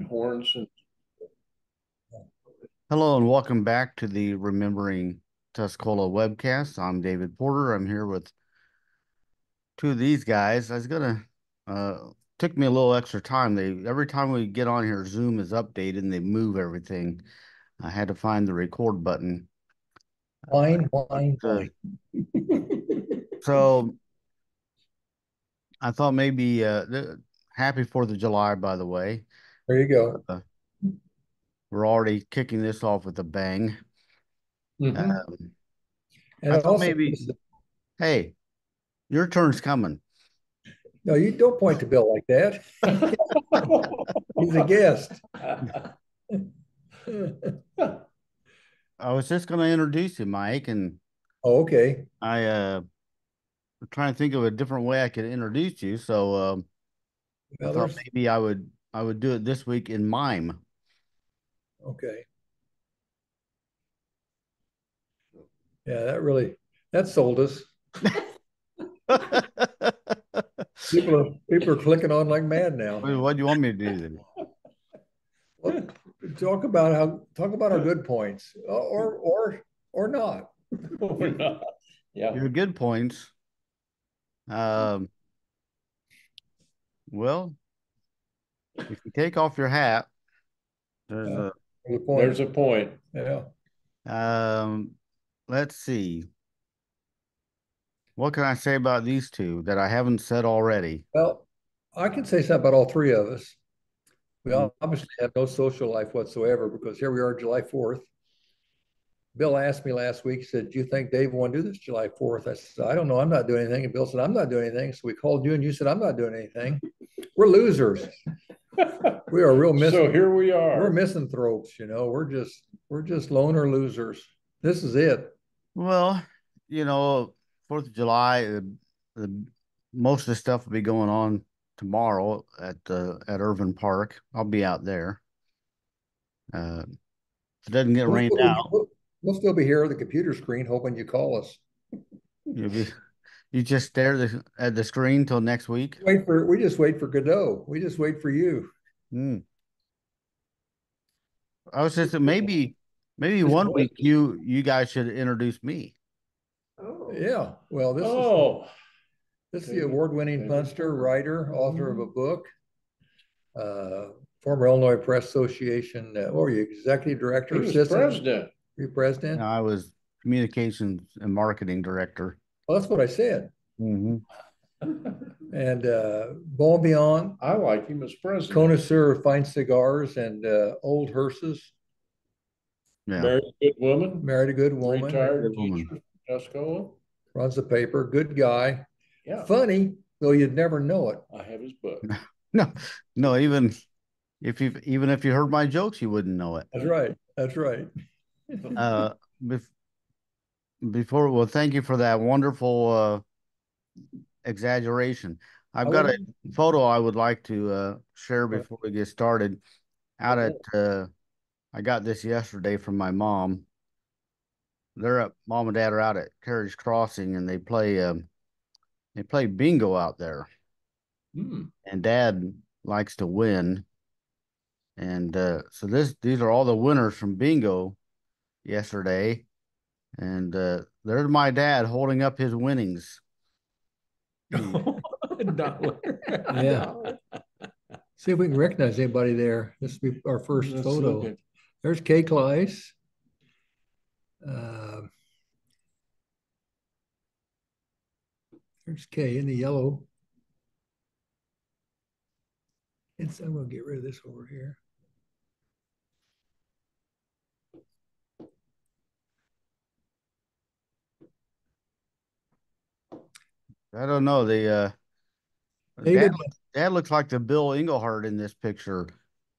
horns and Hello and welcome back to the Remembering Tuscola webcast. I'm David Porter. I'm here with two of these guys. I was gonna took me a little extra time. They every time we get on here, Zoom is updated and they move everything. I had to find the record button. Wine, wine, Uh, wine. so I thought maybe happy 4th of July, by the way. There you go. We're already kicking this off with a bang. Mhm. Um, And I thought also, maybe, hey, your turn's coming. no, you don't point to Bill like that. He's a guest. I was just going to introduce you, Mike, and Oh, okay. I I'm trying to think of a different way I could introduce you. So I Well, thought there's maybe I would do it this week in mime. okay. Yeah, that sold us. People are clicking on like mad now. What do you want me to do then? Well, talk about our good points, or not. We're not. Yeah. Your good points. Um, well, if you take off your hat, there's Yeah, a good point. There's a point. Yeah. um, let's see. What can I say about these two that I haven't said already? Well, I can say something about all three of us. We Mm. obviously have no social life whatsoever because here we are July 4th. Bill asked me last week, he said, do you think Dave want to do this July 4th? I said, I don't know. I'm not doing anything. And Bill said, I'm not doing anything. So we called you and you said, I'm not doing anything. We're losers. We are real So here we are. We're misanthropes, we're just loner losers. This is it. Well, you know, 4th of July, the most of the stuff will be going on tomorrow at Irvin Park. I'll be out there. If it doesn't get We'll rained still be, out, we'll, we'll still be here at the computer screen hoping you call us. you'll be you just stare at the screen till next week. We just wait for Godot. We just wait for you. Hmm. I was just maybe Just one week you guys should introduce me. Yeah. Well, Oh, this is the award-winning punster, writer, author of a book, uh, former Illinois Press Association. What were you, executive director, he was assistant? president. Were you president? I was communications and marketing director. Well, that's what I said. Hmm. And Bon Beyond, I like him as president. connoisseur of fine cigars and old hearses. Yeah, Married a good woman. Married a good woman. Retired good teacher woman. from Tuscola. Runs the paper. Good guy. Yeah. Funny, though you'd never know it. I have his book. No, no, even if you heard my jokes, you wouldn't know it. That's right. That's right. Uh, bef before, well, thank you for that wonderful exaggeration. I've got a photo I would like to share before we get started. Out at I got this yesterday from my mom. Mom and dad are out at Carriage Crossing and they play bingo out there. Hmm. And dad likes to win. And so these are all the winners from bingo yesterday. And there's my dad holding up his winnings. Yeah. See if we can recognize anybody there. This will be our first photo. There's Kay Kleiss. There's Kay in the yellow. I'm going to get rid of this over here. I don't know. David, dad looks like the Bill Englehardt in this picture.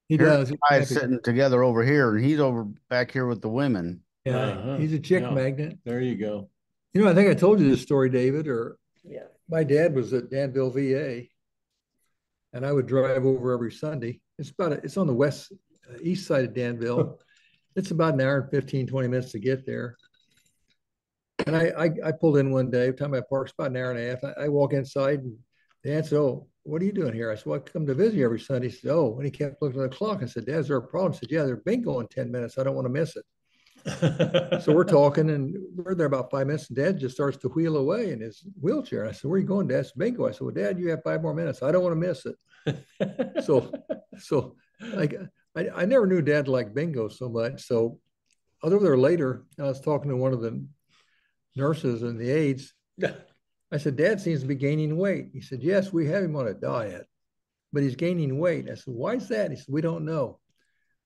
he Here's does. the guys sitting together over here, and he's over back here with the women. Yeah, he's a chick magnet. There you go. You know, I think I told you this story, David, or yeah. My dad was at Danville, VA, and I would drive over every Sunday. It's on the east side of Danville. It's about an hour and 15, 20 minutes to get there. And I pulled in one day, time I parked, about an hour and a half. I walk inside and the aunt said, oh, what are you doing here? I said, well, I come to visit you every Sunday. He said, oh, and he kept looking at the clock. I said, Dad, is there a problem? He said, yeah, there's bingo in 10 minutes. I don't want to miss it. So we're talking and we're there about 5 minutes and Dad just starts to wheel away in his wheelchair. I said, where are you going, Dad? It's bingo. I said, well, Dad, you have 5 more minutes. I don't want to miss it. So like I never knew Dad liked bingo so much. So I was over there later. I was talking to one of the nurses and the aides. I said, Dad seems to be gaining weight. He said, yes, we have him on a diet, but he's gaining weight. I said, why is that? He said, we don't know.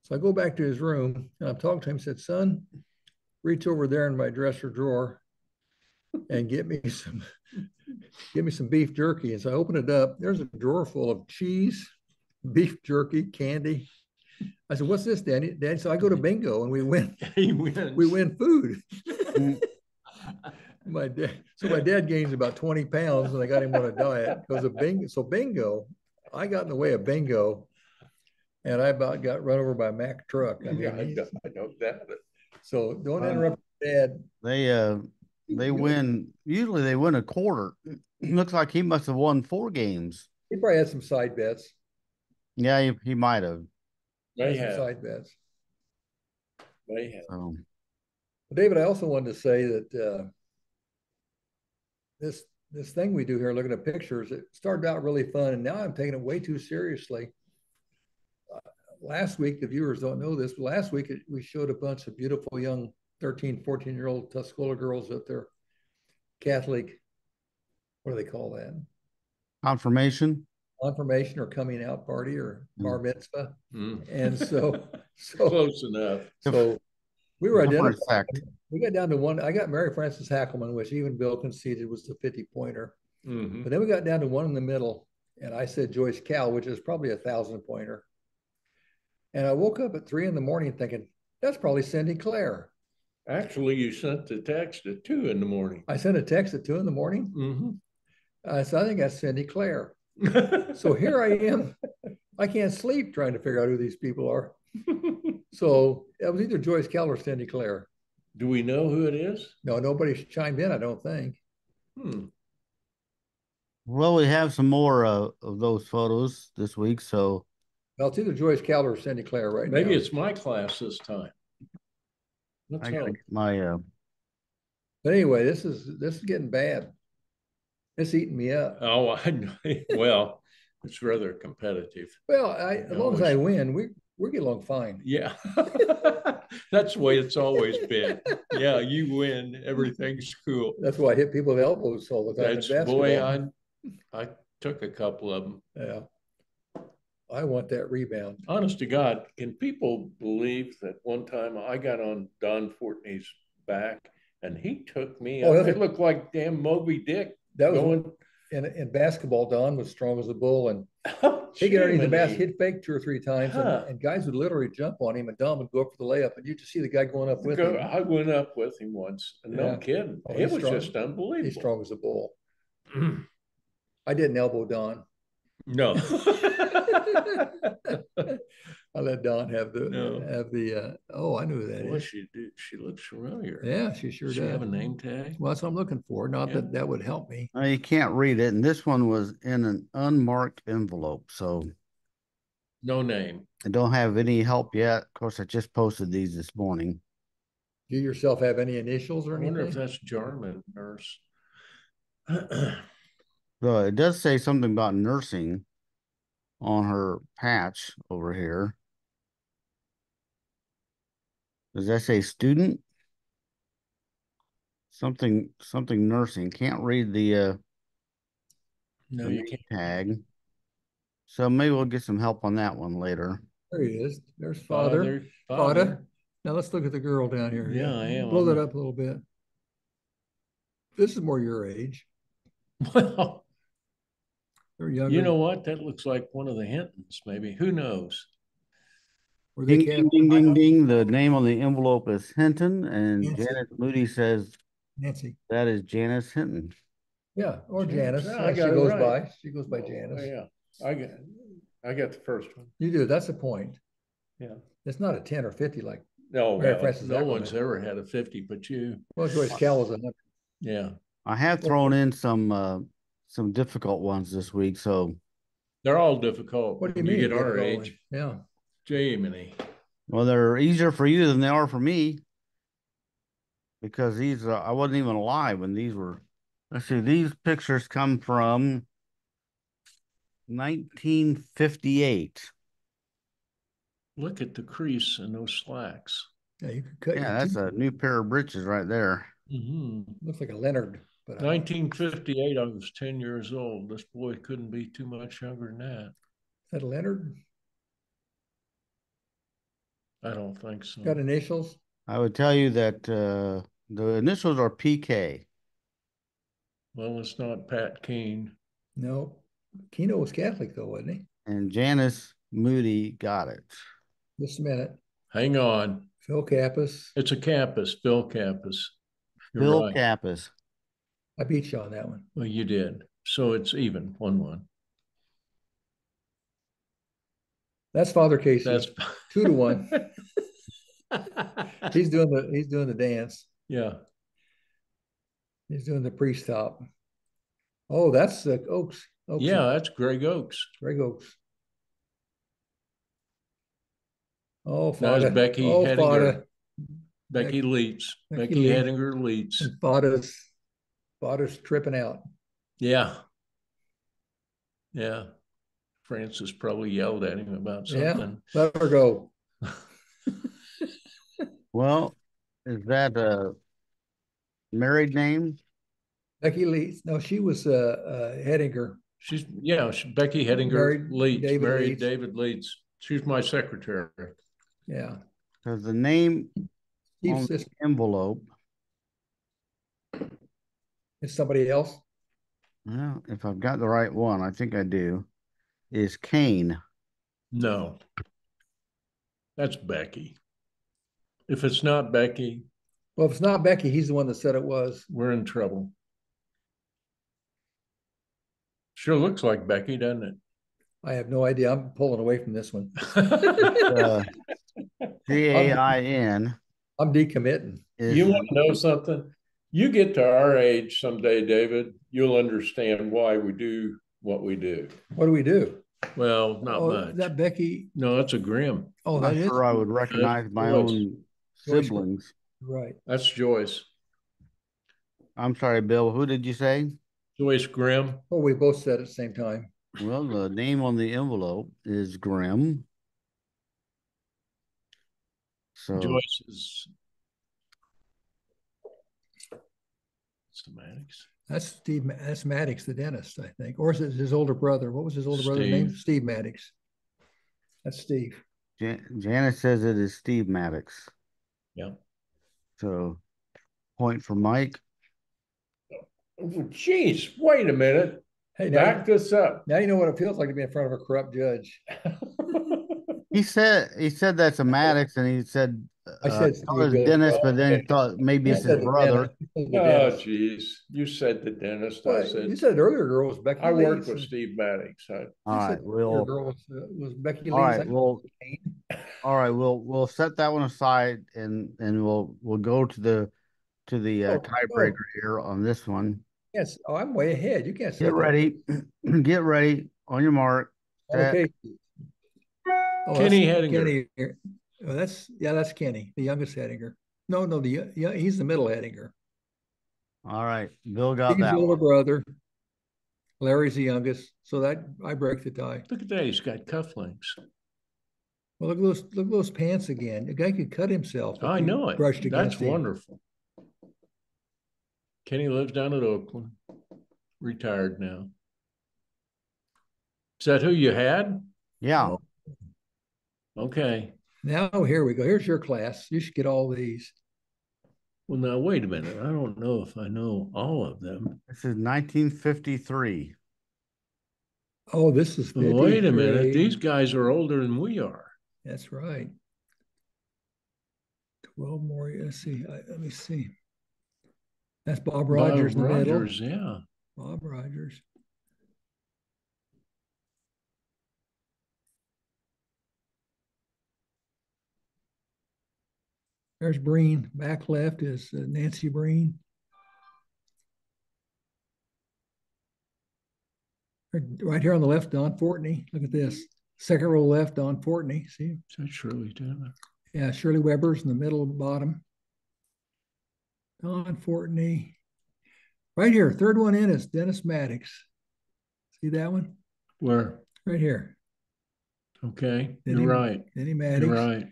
So I go back to his room and I'm talking to him. I said, son, reach over there in my dresser drawer and get me some beef jerky. As I open it up, there's a drawer full of cheese, beef jerky, candy. I said, what's this, Daddy? Dad, so I go to bingo and we win. We win food. My dad gains about 20 pounds and I got him on a diet because of bingo. So bingo, I got in the way of bingo and I about got run over by a Mack truck. I mean, Yeah, I know that. so don't interrupt Dad. They win. Usually they win a quarter. Looks like he must have won 4 games. He probably had some side bets. Yeah, he might have. They Some have. side bets. They have. So, David, I also wanted to say that this thing we do here, looking at pictures, it started out really fun, and now I'm taking it way too seriously. Last week, the viewers don't know this, but last week we showed a bunch of beautiful young 13, 14-year-old Tuscola girls at their Catholic, what do they call that? confirmation. Confirmation or coming out party or bar mitzvah. And so Close enough. So we were identified. Effect. We got down to one. I got Mary Frances Hackelman, which even Bill conceded was the 50-pointer. But then we got down to one in the middle, and I said Joyce Cal, which is probably a 1,000-pointer. And I woke up at 3 a.m. thinking, that's probably Cindy Clare. Actually, you sent the text at 2 a.m. I sent a text at 2 a.m. So I think that's Cindy Clare. So here I am. I can't sleep trying to figure out who these people are. So it was either Joyce Cal or Cindy Clare. Do we know who it is? No, nobody's chimed in, I don't think. Well, we have some more of those photos this week, so Well, it's either Joyce Cal or Cindy Clare right now. Maybe it's my class this time. Let's I gotta hope. get my But anyway, this is getting bad. It's eating me up. Oh, I know. Well, it's rather competitive. Well, as long as I win, we get along fine. Yeah. That's the way it's always been. Yeah, you win, everything's cool. That's why I hit people with elbows all the time. That's in boy, basketball. I took a couple of them. Yeah. I want that rebound. Honest to God, can people believe that one time I got on Don Fortney's back and he took me up? It looked like damn Moby Dick. That was going in basketball. Don was strong as a bull, and he got underneath the basket, hit fake 2 or 3 times, and guys would literally jump on him, and Don would go up for the layup, and you just see the guy going up with him. I went up with him once, and no kidding. It was just unbelievable. He's strong as a bull. I didn't elbow Don. No. I let Don have the oh, I knew who that Well, is. she did. She looks familiar. Yeah, she sure does. does. She have a name tag? Well, that's what I'm looking for. Not that would help me. you can't read it, and this one was in an unmarked envelope, so No name. I don't have any help yet. Of course, I just posted these this morning. Do you yourself have any initials or I anything? wonder if that's Jarman nurse. So it does say something about nursing on her patch over here. Does that say student? Something nursing. Can't read the No, the you name can't. tag. So maybe we'll get some help on that one later. There he is. There's Father. Father. Now let's look at the girl down here. Yeah, I am. Blow that up a little bit. This is more your age. Well, They're younger. you know what? That looks like one of the Hintons, maybe. Who knows? Were they Ding, ding, ding, ding, ding. The name on the envelope is Hinton, and Nancy. Janice Moody says Nancy. that is Janice Hinton. Yeah, or Janice. Yeah, I she got it goes right. by. She goes by Janice. Oh, yeah. I got the first one. You do. That's the point. Yeah. It's not a 10 or 50 like. No, Mary well, Frances no Hackelman. one's ever had a 50 but you. Well, Joyce Cal was a 100. Yeah. I have thrown in some difficult ones this week, so They're all difficult. What do you when mean? you get our age? Yeah. Jiminy. Well, they're easier for you than they are for me because these I wasn't even alive when these were. Let's see, these pictures come from 1958. Look at the crease in those slacks. Yeah, you could cut. Yeah, that's a new pair of breeches right there. Looks like a Leonard. But 1958, I was 10 years old. This boy couldn't be too much younger than that. Is that a Leonard? I don't think so. Got initials? I would tell you that the initials are PK. Well, it's not Pat Keene. No. Keno was Catholic, though, wasn't he? And Janice Moody got it. Just a minute. Hang on. Phil Kappas. It's a Kappas, Phil Kappas. You're Phil right. Kappas. I beat you on that one. Well, you did. So it's even, 1-1. That's Father Casey. That's 2-1. He's doing the dance. Yeah. He's doing the priest top. Oh, that's the Oaks. Yeah, that's Greg Oaks. Greg Oaks. Oh, That was Becky Hedinger. Fada. Becky Leitz. Becky Hedinger Leitz. And Fada's tripping out. Yeah. Yeah. Francis probably yelled at him about something. Yeah, let her go. Well, is that a married name? Becky Leitz. No, she was Hedinger. Becky Hedinger Leitz. Married Leitz. David Leitz. She's my secretary. Yeah. Because the name Steve's on sister. the envelope. Is somebody else? Well, if I've got the right one, I think I do. Is Kane. No. That's Becky. If it's not Becky. Well, if it's not Becky, he's the one that said it was. We're in trouble. Sure looks like Becky, doesn't it? I have no idea. I'm pulling away from this one. Cain. I'm decommitting. You want to know something? You get to our age someday, David, you'll understand why we do what we do. What do we do? Well, not much. Is that Becky? No, that's a Grimm. Oh, I'm sure I would recognize my own siblings. Right. That's Joyce. I'm sorry, Bill. Who did you say? Joyce Grimm. Oh, we both said at the same time. Well, the name on the envelope is Grimm. So Joyce is Maddox. That's Steve. That's Maddox, the dentist, I think, or is it his older brother? What was his older brother's name? Steve Maddox. That's Steve. Janice says it is Steve Maddox. Yeah. So, point for Mike. Oh, geez, wait a minute. Hey, back this up. Now you know what it feels like to be in front of a corrupt judge. He said that's a Maddox, and he said I said dentist, but then he thought maybe it's his brother. Oh, geez, you said the dentist. Well, I said you said earlier girl was Becky. I worked with Steve Maddox. All right, was Becky. All right, we'll set that one aside, and we'll go to the tiebreaker here on this one. Yes. Oh, I'm way ahead. You can't get ready. Get ready on your mark. Okay. Kenny Hedinger. Kenny. Oh, that's Kenny, the youngest Hedinger. No, he's the middle Hedinger. All right, Bill got Steve's that. Older brother. Larry's the youngest, so that I break the tie. Look at that, he's got cufflinks. Well, look at those pants again. The guy could cut himself. I know it. Brushed against That's wonderful. Kenny lives down at Oakland, retired now. Is that who you had? Yeah. Okay. Now here we go. Here's your class. You should get all these. Well, now wait a minute. I don't know if I know all of them. This is 1953. Oh, this is 53. Wait a minute. These guys are older than we are. That's right. 12 more. Let's see. Let me see. That's Bob Rogers in the middle. Yeah. Bob Rogers. There's Breen. Back left is Nancy Breen. Right here on the left, Don Fortney. Look at this. Second row left, Don Fortney. See? Is that Shirley Taylor? Yeah, Shirley Weber's in the middle, bottom. Don Fortney. Right here, third one in is Dennis Maddox. See that one? Where? Right here. Okay, you're right. Denny Maddox. You're right.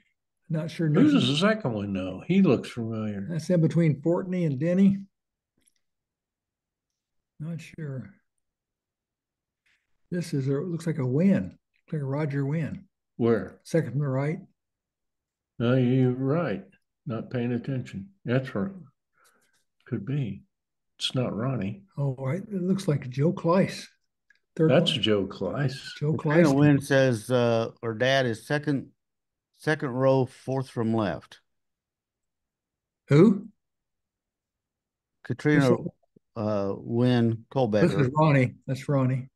Not sure. Who's the second one, though? He looks familiar. That's in between Fortney and Denny. Not sure. This is looks like a Wynn. Looks like a Roger Wynn. Where? Second from the right. No, you're right. Not paying attention. That's right. Could be. It's not Ronnie. Oh, right. It looks like Joe Kleiss. That's Joe Kleiss. Joe Kleiss. Wynn says her dad is second row, fourth from left. Who? Katrina Wynn Colbecker. This is Ronnie. That's Ronnie.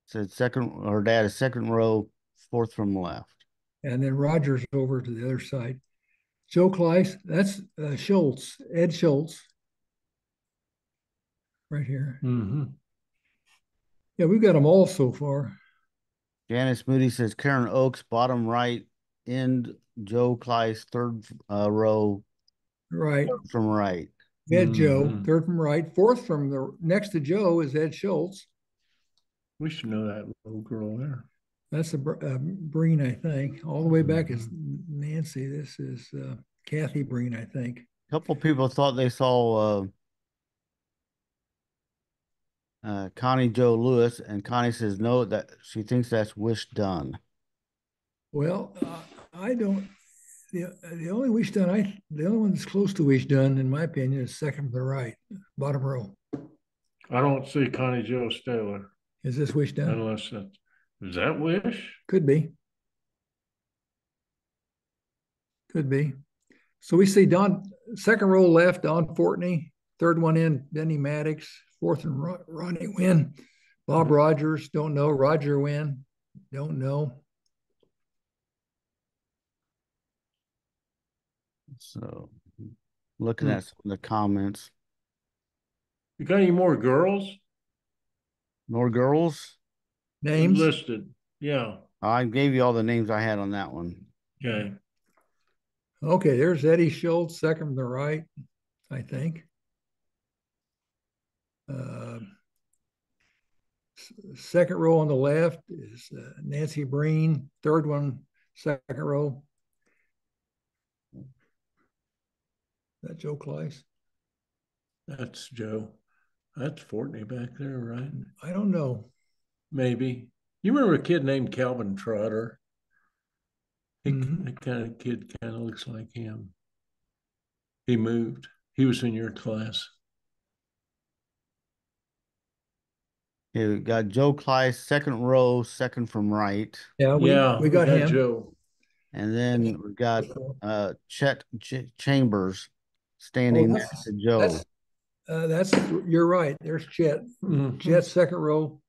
Said her dad is second row, fourth from left. And then Roger's over to the other side. Joe Kleiss, that's Schultz, Ed Schultz. Right here. Mm-hmm. Yeah, we've got them all so far. Janice Moody says Karen Oaks, bottom right end, Joe Kleiss, third row. Right. From right. Ed Joe, third from right. Fourth from the next to Joe is Ed Schultz. We should know that little girl there. That's a Breen, I think. All the way back is Nancy. This is Kathy Breen, I think. A couple people thought they saw Connie Joe Lewis, and Connie says no, that she thinks that's Wish Done. Well, I don't. The only Wish Done, the only one that's close to Wish Done, in my opinion, is second from the right, bottom row. I don't see Connie Joe Taylor. Is this Wish Done? Unless is that Wish? Could be. Could be. So we see Don, second row left, Don Fortney, third one in, Denny Maddox, fourth and Ronnie Wynn, Bob Rogers, don't know, Roger Wynn, don't know. So looking at some of the comments. You got any more girls? More girls? Names? Listed. Yeah. I gave you all the names I had on that one. Okay. Okay, there's Eddie Schultz, second from the right, I think. Second row on the left is Nancy Breen. Third one, second row. Is that Joe Kleiss? That's Joe. That's Fortney back there, right? I don't know. Maybe. You remember a kid named Calvin Trotter? That kind of kid kind of looks like him. He moved. He was in your class. Okay, we got Joe Kleiss, second row, second from right. Yeah, we got him. Joe. And then we got Chet Chambers standing next to Joe. That's you're right. There's Chet. Chet, second row.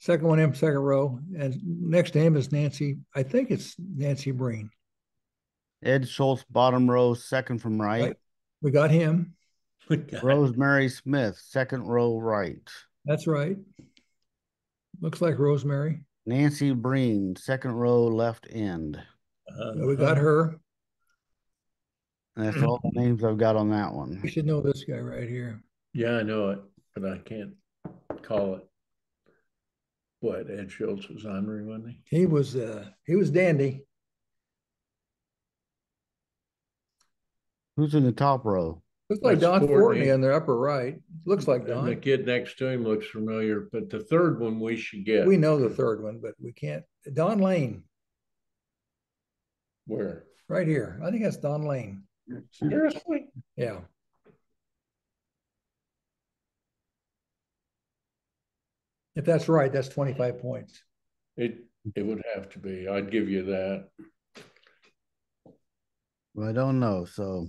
Second one in, second row. And next to him is Nancy. I think it's Nancy Breen. Ed Schultz, bottom row, second from right. We got him. Rosemary Smith, second row right. That's right. Looks like Rosemary. Nancy Breen, second row left end. We got her. And that's all the names I've got on that one. You should know this guy right here. Yeah, I know it, but I can't call it. What, Ed Schultz was honoring, wasn't he? He was dandy. Who's in the top row? Looks like Don Fortney in the upper right. Looks like Don. And the kid next to him looks familiar, but the third one we should get. We know the third one, but we can't. Don Lane. Where? Right here. I think that's Don Lane. Seriously? Yeah. If that's right, that's 25 points. It would have to be. I'd give you that. Well, I don't know, so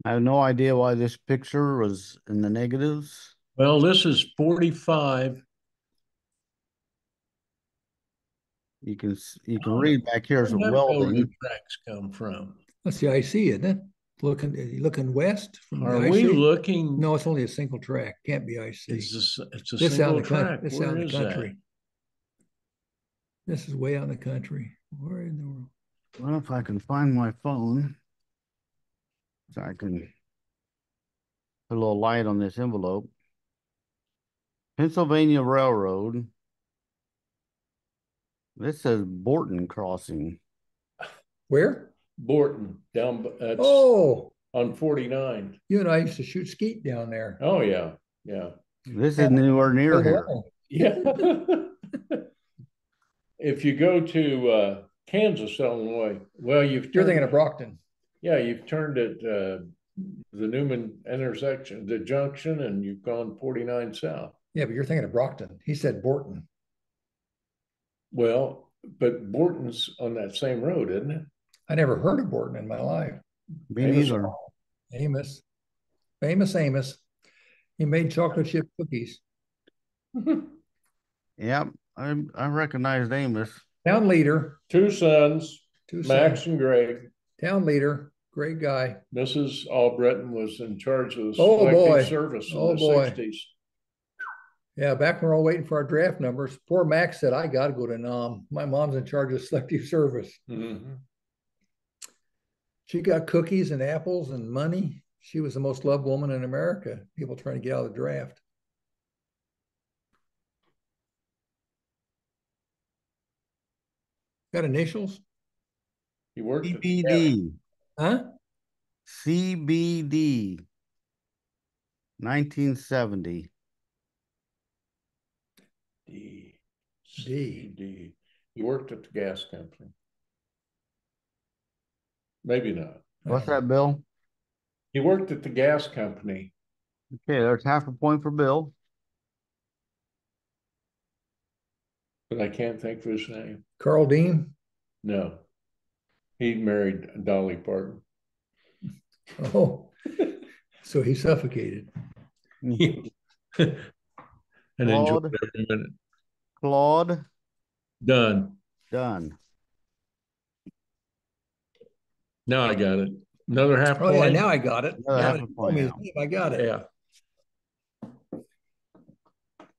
I have no idea why this picture was in the negatives. Well, this is 45. You can read back here as a welding. Where the tracks come from? That's the IC, isn't it? looking west from the Are we IC? looking? No, it's only a single track. Can't be IC. It's a This single out in the track. country. This Where out in the is country. that? This is way out in the country. Where in the world? Well, if I can find my phone, so I can put a little light on this envelope. Pennsylvania Railroad. This says Borton Crossing. Where? Borton, down. That's Oh, on 49. you and I used to shoot skeet down there. Oh yeah, yeah, This is nowhere near here. yeah. If you go to Kansas, Illinois, well, You're thinking of Brockton. Yeah, you've turned at the Newman intersection, the junction, and you've gone 49 south. Yeah, but you're thinking of Brockton. He said Borton. Well, but Borton's on that same road, isn't it? I never heard of Borton in my life. Me neither. Amos. Famous Amos. He made chocolate chip cookies. Yep, I recognized Amos. Town leader. Two sons, Max sons. and Greg. Town leader. Great guy. Mrs. Albritton was in charge of the selective service in the 60s. Yeah, back when we were all waiting for our draft numbers, poor Max said, I got to go to Nam. My mom's in charge of selective service. Mm-hmm. She got cookies and apples and money. She was the most loved woman in America. People trying to get out of the draft. Got initials? He worked CBD. Huh? CBD. 1970. D. He worked at the gas company. Maybe not. What's that, Bill? He worked at the gas company. Okay, there's half a point for Bill. But I can't think of his name. Carl Dean? No. He married Dolly Parton. Oh, so he suffocated. And enjoyed every minute. Claude. Done. Now I got it. Another half point. Oh, yeah, now I got it. Half a point. I got it. Yeah.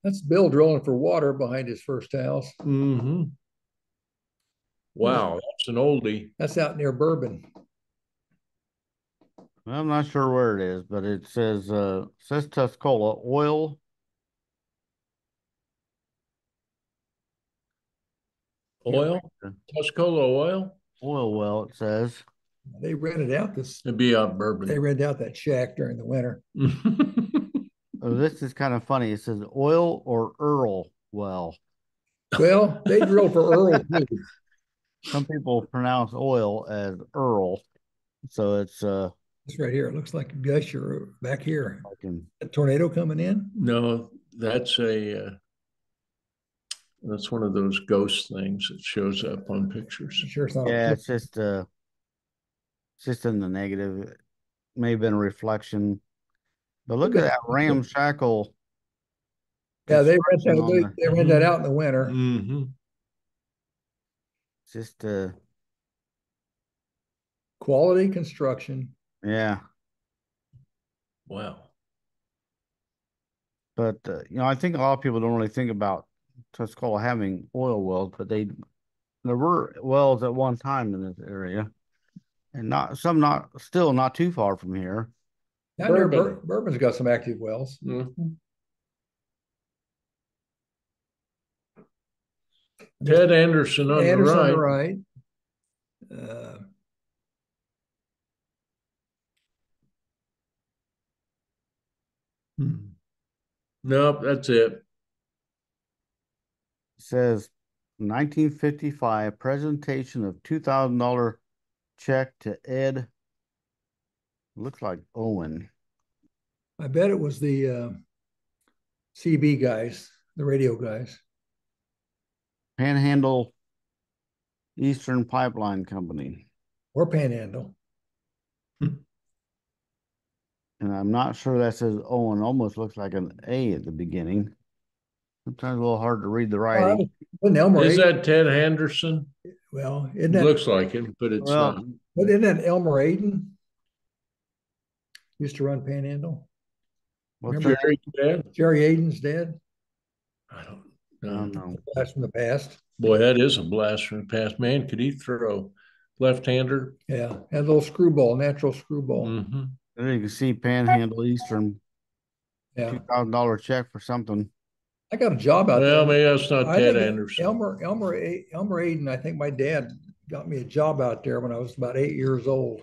That's Bill drilling for water behind his first house. Mm-hmm. Wow, that's an oldie. That's out near Bourbon. I'm not sure where it is, but it says Tuscola oil. Oil? Tuscola oil? Oil well, it says. They rented out this. It'd be out Bourbon. They rented out that shack during the winter. Oh, this is kind of funny. It says oil or Earl well. Well, they drill for Earl too. Some people pronounce oil as Earl. So it's It's right here. It looks like a gusher back here. a tornado coming in? No, that's one of those ghost things that shows up on pictures. Sure, it's not. Yeah, it's just in the negative. It may have been a reflection. But look at that ramshackle. Yeah, they rent that out in the winter. Mm-hmm. Just quality construction. Yeah. Wow. But I think a lot of people don't really think about Tuscola having oil wells, but there were wells at one time in this area, and not too far from here. Bourbon's got some active wells. Mm-hmm. Ted Anderson on the right. Nope, that's it. It says 1955 presentation of $2,000 check to Ed. Looks like Owen. I bet it was the CB guys, the radio guys. Panhandle Eastern Pipeline Company. Or Panhandle. And I'm not sure that says Owen. Almost looks like an A at the beginning. Sometimes a little hard to read the writing. Is that Ted Henderson? Well, it looks like it, but it's not. But isn't that Elmer Aiden? used to run Panhandle. What's Remember Jerry dead? Jerry Aiden's dead? I don't I know. don't know. That's from the past. Boy, that is a blast from the past. Man, could he throw? Left-hander. Yeah, had a little screwball, natural screwball. Mm-hmm. There you can see Panhandle Eastern Yeah, $2,000 check for something. I got a job out Well, there. maybe that's not I Ted think Anderson. Elmer Aiden. I think my dad got me a job out there when I was about 8 years old.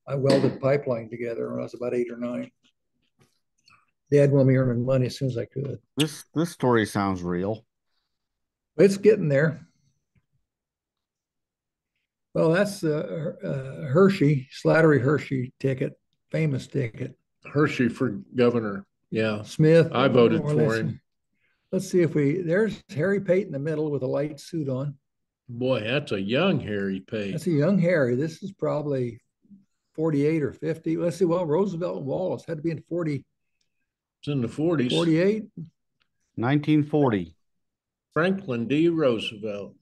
I welded pipeline together when I was about 8 or 9. Dad wanted me earning money as soon as I could. This story sounds real. It's getting there. Well, that's Hershey, Slattery Hershey ticket, famous ticket. Hershey for governor. Yeah. Smith. I voted for him. Let's see if there's Harry Pate in the middle with a light suit on. Boy, that's a young Harry Pate. That's a young Harry. This is probably 48 or 50. Let's see. Well, Roosevelt and Wallace had to be in 40. It's in the 40s. 48. 1940. Franklin D. Roosevelt.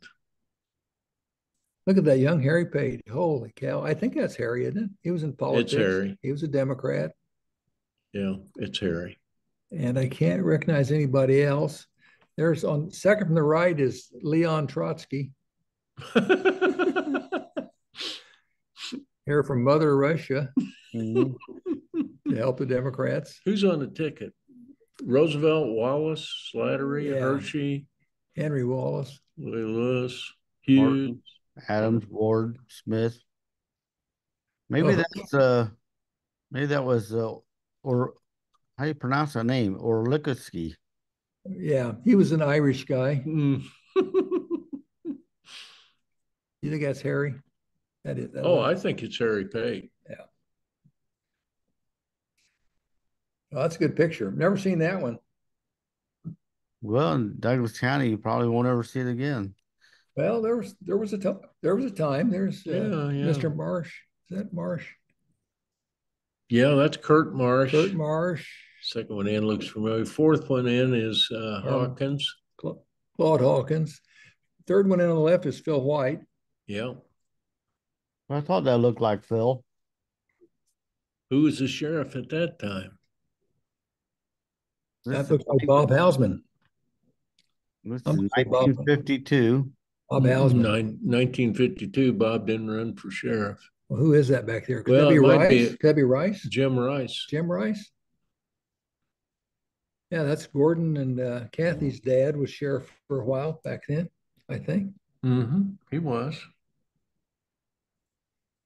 Look at that young Harry Pate. Holy cow. I think that's Harry, isn't it? He was in politics. It's Harry. He was a Democrat. Yeah, it's Harry. And I can't recognize anybody else. There's on second from the right is Leon Trotsky. Here from Mother Russia to help the Democrats. Who's on the ticket? Roosevelt, Wallace, Slattery, Yeah. Hershey, Henry Wallace, Lewis, Hughes, Martin, Adams, Ward, Smith. Maybe that was or how do you pronounce that name? Orlikowski. Yeah, he was an Irish guy. Mm. You think that's Harry? That is. I think it's Harry Pate. Yeah. Oh, that's a good picture. Never seen that one. Well, in Douglas County, you probably won't ever see it again. Well, there was a time. There's Mr. Marsh. Is that Marsh? Yeah, that's Kurt Marsh. Kurt Marsh. Second one in looks familiar. Fourth one in is Hawkins. Claude Hawkins. Third one in on the left is Phil White. Yeah. I thought that looked like Phil. Who was the sheriff at that time? That looks like Bob Hausman. This is 1952. Bob Hausman. 1952, Bob didn't run for sheriff. Well, who is that back there? Could Well, that be it might Rice? be Could that be Rice? Jim Rice. Jim Rice? Yeah, that's Gordon and Kathy's dad was sheriff for a while back then, I think. Mm-hmm. He was.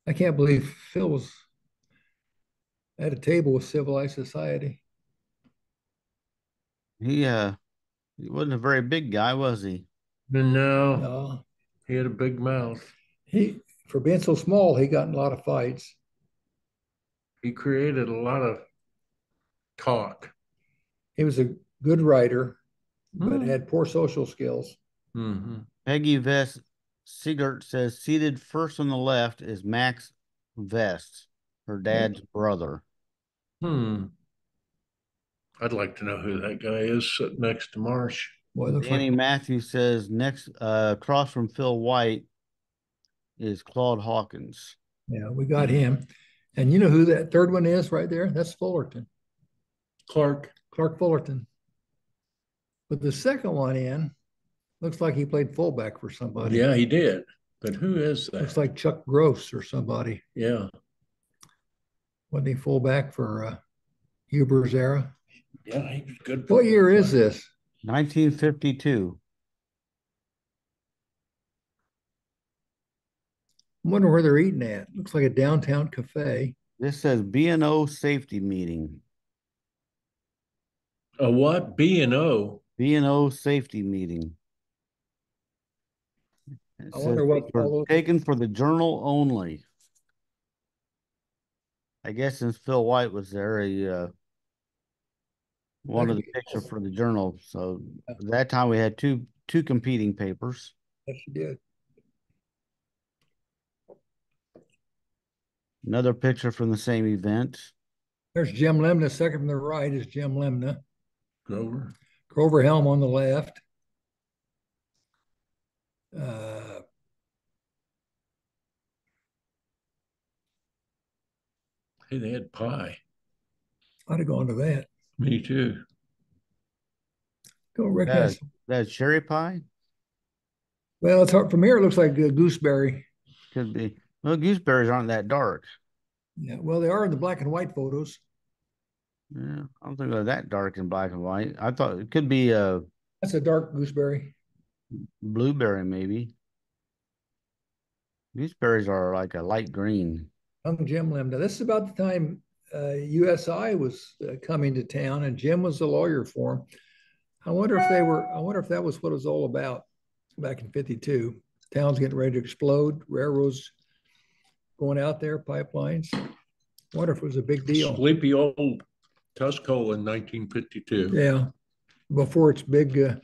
I can't believe Phil was at a table with civilized society. He wasn't a very big guy, was he? No. No. He had a big mouth. For being so small, he got in a lot of fights. He created a lot of talk. He was a good writer, but had poor social skills. Mm-hmm. Peggy Vest Siegert says seated first on the left is Max Vest, her dad's brother. I'd like to know who that guy is sitting next to Marsh. Boy, Danny Matthews says next across from Phil White is Claude Hawkins. Yeah, we got him. And you know who that third one is right there? That's Fullerton. Clark Fullerton. But the second one in looks like he played fullback for somebody. Yeah, he did. But who is that? Looks like Chuck Gross or somebody. Yeah. Wasn't he fullback for Huber's era? Yeah, he was good. What year is this? 1952. I wonder where they're eating at. Looks like a downtown cafe. This says B&O safety meeting. A what? B&O? B&O safety meeting. It I wonder what taken for the journal only. I guess since Phil White was there, he wanted the picture for the journal. So at that time we had two competing papers. Yes, you did. Another picture from the same event. There's Jim Lemna. Second from the right is Jim Lemna. Grover Helm on the left. Hey, they had pie. I'd have gone to that. Me too. Go, Rick. Has, That's cherry pie? well, it's hard. From here, it looks like a gooseberry. Could be. Well, gooseberries aren't that dark. Yeah, well, they are in the black and white photos. Yeah, I don't think they're that dark in black and white. I thought it could be a That's a dark gooseberry. blueberry, maybe. Gooseberries are like a light green. Young Jim Lim. Now, this is about the time USI was coming to town, and Jim was the lawyer for him. I wonder if that was what it was all about back in '52. Town's getting ready to explode. Railroads going out there, pipelines. I wonder if it was a big deal. Sleepy old Tuscola in 1952. Yeah, before it's big.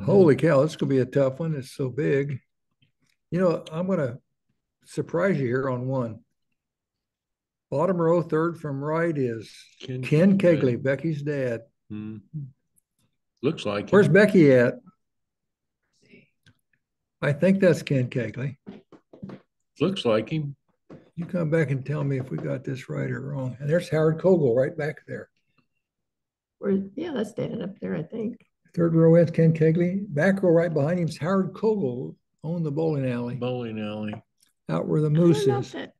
Holy cow, this could be a tough one. It's so big. You know, I'm going to surprise you here on one. Bottom row, third from right is Ken Kegley, Becky's dad. Looks like Where's Becky at? I think that's Ken Kegley. Looks like him. You come back and tell me if we got this right or wrong. And there's Howard Kogel right back there. Yeah, that's Dad up there, I think. Third row is Ken Kegley. Back row right behind him is Howard Kogel, owned the bowling alley. Bowling alley. Out where the moose is. It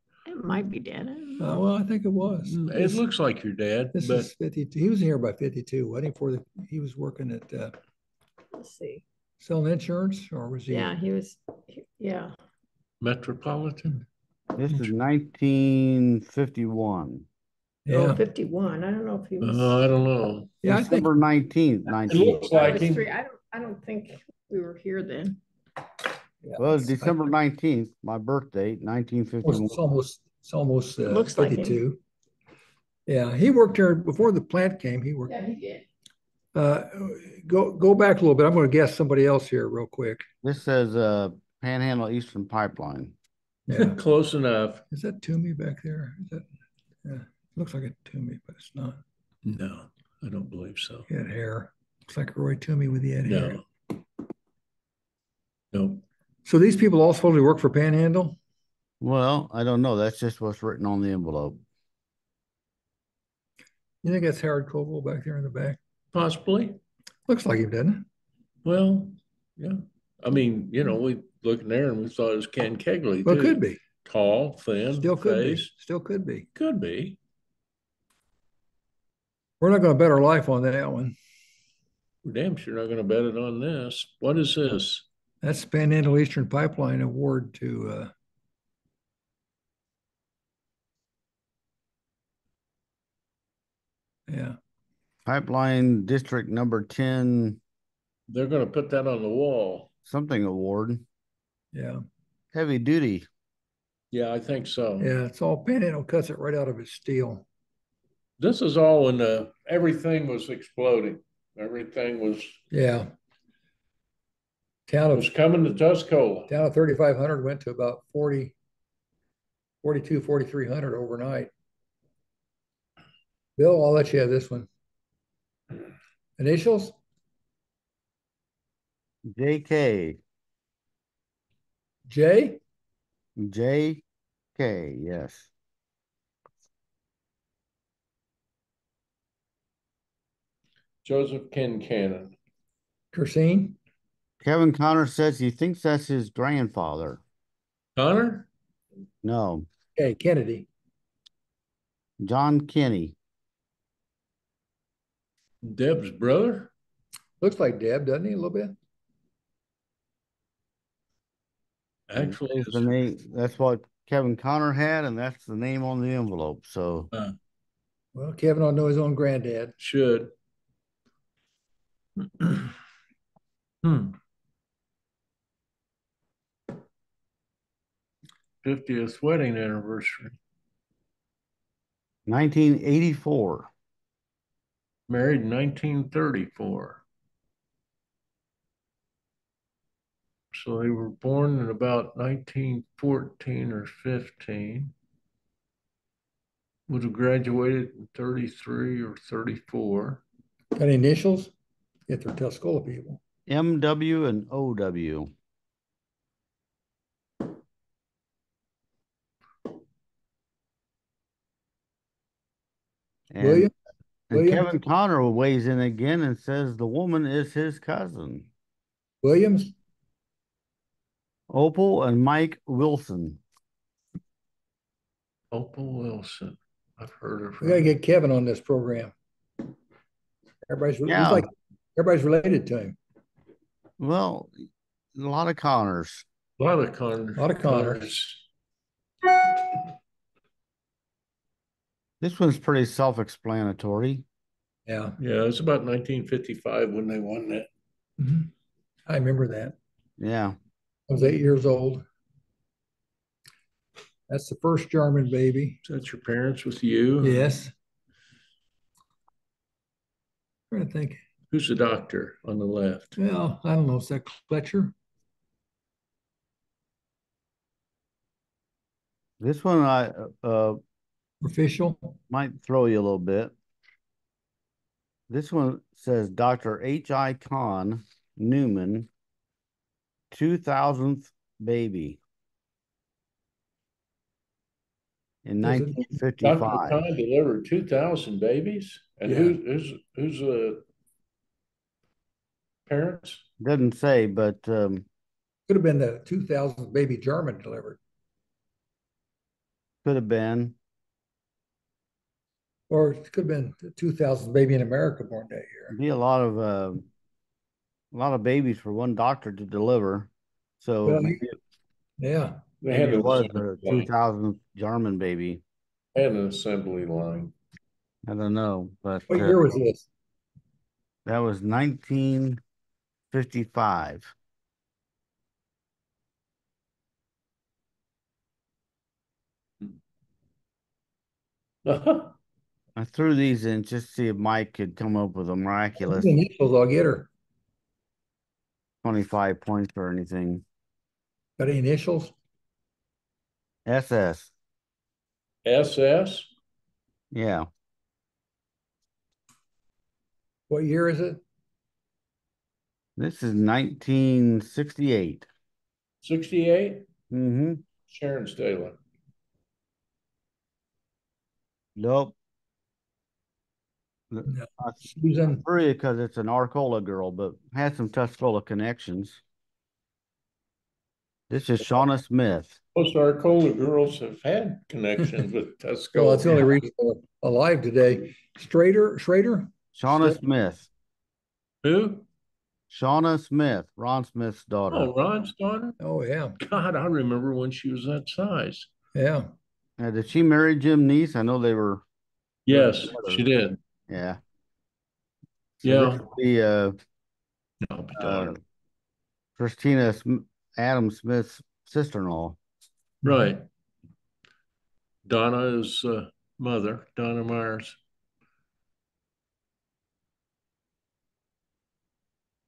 might be Dad. Well, I think it was. It looks like your dad. This is 52. He was here by 52. Wasn't he? He was working at Let's see. selling insurance, or was he? Yeah, he was. Yeah. Metropolitan. This is 1951. Yeah. Oh, 51. I don't know if he was. I don't know. Yeah, December 19th, It 19. looks like him. I don't think we were here then. Yeah. Well, it's December 19th, my birthday, 1951. It's almost Looks like 52. Yeah, he worked here before the plant came. He worked. Yeah, he did. Go back a little bit. I'm going to guess somebody else here real quick. This says Panhandle Eastern Pipeline. Yeah. Close enough. Is that Toomey back there? Is that? Yeah, looks like a Toomey, but it's not. No, I don't believe so. He had hair. Looks like Roy Toomey with the head hair. No. So these people all supposedly work for Panhandle? Well, I don't know. That's just what's written on the envelope. You think that's Howard Kogel back there in the back? Possibly. Looks like him, doesn't it? Well, yeah. I mean, we look in there and we thought it was Ken Kegley. Well, too. it could be. Tall, thin, Still could face. be. Still could be. Could be. We're not going to bet our life on that one. We're damn sure not going to bet it on this. What is this? That's the Panhandle Eastern Pipeline Award to yeah. Pipeline District number 10. They're going to put that on the wall. Something award. Yeah. Heavy duty. Yeah, I think so. Yeah, it's all Panhandle cuts it right out of its steel. This is all when everything was exploding. Everything was. Yeah. Was coming to Tuscola. Town of 3,500 went to about 4,300 overnight. Bill, I'll let you have this one. Initials? JK. J? JK, yes. Joseph Kincannon. Kersine? Kevin Connor says he thinks that's his grandfather. Connor? No. Okay, Kennedy. John Kenny. Deb's brother? Looks like Deb, doesn't he, a little bit? Actually, That's the name. That's what Kevin Connor had, and that's the name on the envelope. So, well, Kevin ought to know his own granddad. Should. 50th wedding anniversary. 1984. Married in 1934. So they were born in about 1914 or 15. Would have graduated in 33 or 34. Got any initials? If they're Tuscola people. MW and OW. William? And Williams? Kevin Connor weighs in again and says the woman is his cousin. Williams? Opal and Mike Wilson. Opal Wilson. I've heard of We got to her. get Kevin on this program. He's like everybody's related to him. Well, a lot of Connors. A lot of Connors. A lot of Connors. This one's pretty self-explanatory. Yeah. Yeah, it was about 1955 when they won that. Mhm. I remember that. Yeah. I was 8 years old. That's the first German baby. Is that your parents with you? Yes. I'm trying to think. Who's the doctor on the left? Well, I don't know. Is that Fletcher? This one I Official? might throw you a little bit. This one says Dr. H.I. Kahn Newman, 2000th baby in Is it- 1955. Dr. Khan delivered 2,000 babies? And Yeah. who's the parents? Doesn't say, but Could have been the 2000 baby German delivered, could have been. or it could have been the 2000 baby in America born that year. Be a lot of babies for one doctor to deliver. So Well, maybe, Yeah. They maybe had it an was assembly the line. 2000th German baby. Had an assembly line. I don't know, but What year was this? that was 1955. I threw these in just to see if Mike could come up with a miraculous The initials, I'll get her. 25 points or anything. Got any initials? SS. SS? Yeah. What year is it? This is 1968. 68? Mm-hmm. Sharon Stalin. Nope. No. I Susan. threw it because it's an Arcola girl, but had some Tuscola connections. This is Shauna Smith. Most Arcola girls have had connections with Tuscola. Well, that's the only reason they're alive today. Schrader? Shauna Smith. Who? Shauna Smith, Ron Smith's daughter. Oh, Ron's daughter? Oh, yeah. God, I remember when she was that size. Yeah. Did she marry Jim Neese? I know they were. Yes, together. she did. Yeah. So Yeah. this would be No, daughter. Christina Adam Smith's sister-in-law. Right. Donna is mother, Donna Myers.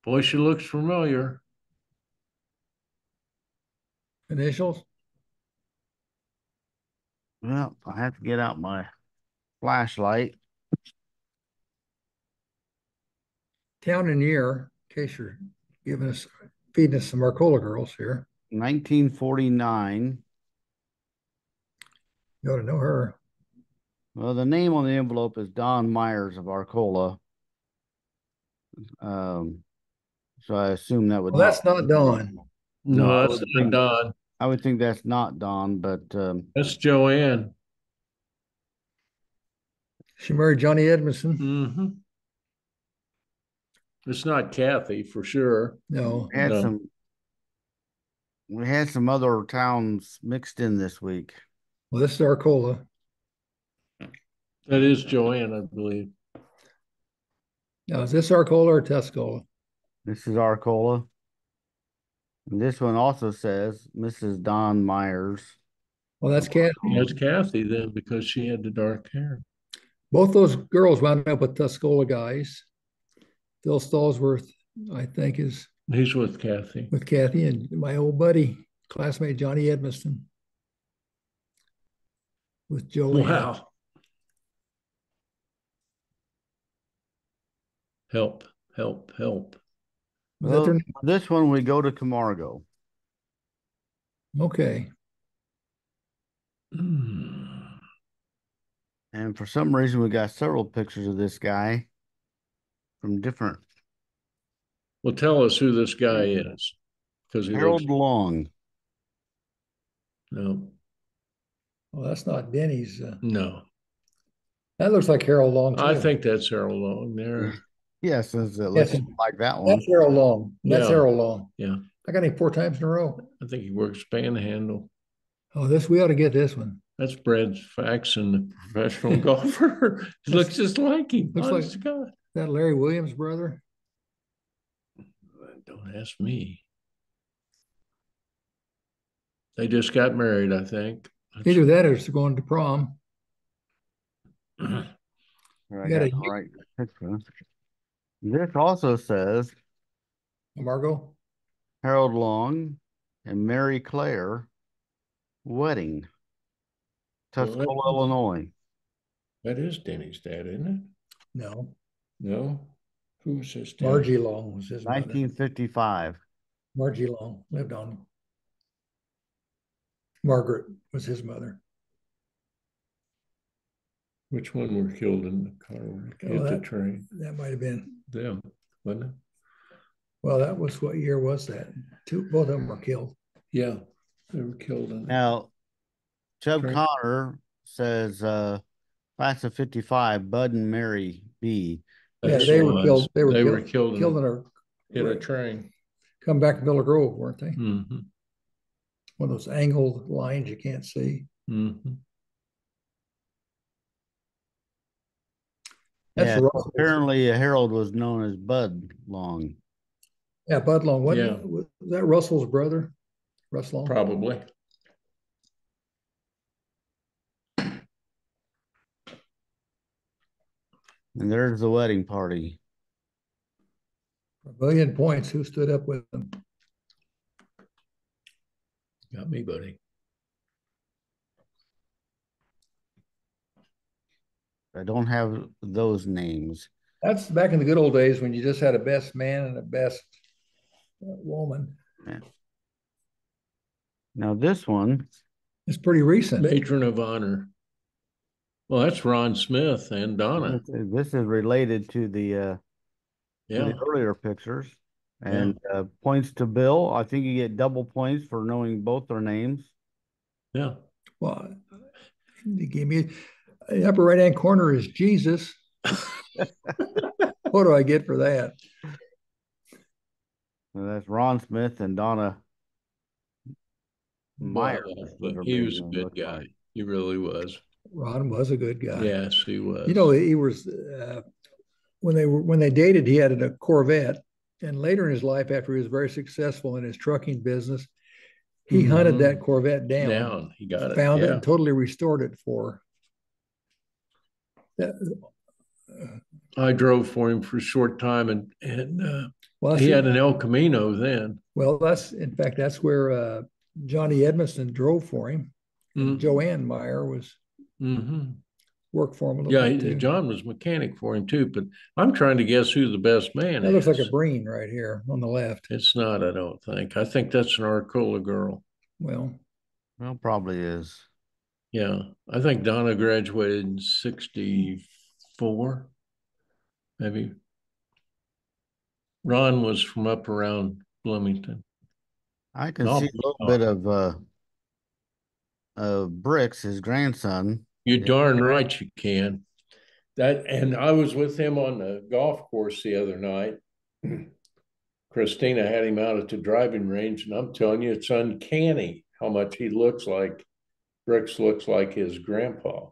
Boy, she looks familiar. Initials? Well, I have to get out my flashlight. Town and year, in case you're feeding us some Arcola girls here. 1949. You ought to know her. Well, the name on the envelope is Don Myers of Arcola. So I assume that would Well, that's not Dawn. No, that's not Don. I would think that's not Don, but That's Joanne. She married Johnny Edmondson. Mm-hmm. It's not Kathy for sure. No. we had some other towns mixed in this week. Well, this is Arcola. That is Joanne, I believe. Now, is this Arcola or Tuscola? This is Arcola. And this one also says Mrs. Don Myers. Well, that's Kathy. That's Kathy then, because she had the dark hair. Both those girls wound up with Tuscola guys. Phil Stallsworth, I think, is He's with Kathy. with Kathy, and my old buddy, classmate Johnny Edmondson, with Joey. Wow. Help. Was that their name? This one we go to Camargo. Okay. Mm. And for some reason, we got several pictures of this guy from different. Well, tell us who this guy is, because he looks. Harold Long. No, Well, that's not Denny's. no. That looks like Harold Long too. I think that's Harold Long there. Yes, it looks Yes. like that one. That's Harold Long. That's Yeah. Harold Long. Yeah, I got him 4 times in a row. I think he works Panhandle. Oh, we ought to get this one. That's Brad Faxon, the professional golfer. He looks just like him. Looks Honest like- to God. That Larry Williams brother. Don't ask me. They just got married, I think. Either that or it's going to prom. I You got got the right picture. This also says Margot. Harold Long and Mary Claire wedding, Tuscola, Well, Illinois. that is Denny's dad, isn't it? No. No. Who's his dad? Margie Long was his mother. 1955. Margie Long lived on. Margaret was his mother. Which one were killed in the car? Hit the train. That might have been. Them, wasn't it? Well, that was what year was that? Both of them were killed. Yeah, they were killed in. Now, Chubb Train. Connor says class of 55, Bud and Mary B. Yeah, they were killed. They were killed in a hit a train. come back to Miller Grove, weren't they? Mm-hmm. One of those angled lines you can't see. Mm-hmm. That's Yeah, Russell. apparently Harold was known as Bud Long. Yeah, Bud Long. Yeah. Was that Russell's brother? Russ Long? Probably. And there's the wedding party. For a million points. Who stood up with them? Got me, buddy. I don't have those names. That's back in the good old days when you just had a best man and a best woman. Yeah. Now this one, It's pretty recent. Matron of honor. Well, that's Ron Smith and Donna. this is related to the Yeah. earlier pictures. And points to Bill. I think you get double points for knowing both their names. Yeah. Well, they gave me the upper right-hand corner is Jesus. What do I get for that? So that's Ron Smith and Donna Meyer. But he was a good guy. He really was. Ron was a good guy. Yes, he was. You know, he was when they dated, he had a Corvette, and later in his life, after he was very successful in his trucking business, he hunted that Corvette down. He got it. Found it and totally restored it for. I drove for him for a short time, and Well, he had an El Camino then. Well, that's where Johnny Edmondson drove for him. Mm-hmm. Joanne Meyer was worked for him a little bit too. John was mechanic for him too. But I'm trying to guess who the best man That is. looks like a Breen right here on the left. It's not, I don't think. I think that's an Arcola girl. Well, probably is. Yeah, I think Donna graduated in 64, maybe. Ron was from up around Bloomington. I can see a little bit of Bricks, his grandson. You're darn right you can. And I was with him on the golf course the other night. Christina had him out at the driving range, and I'm telling you, it's uncanny how much he looks like. Bricks looks like his grandpa.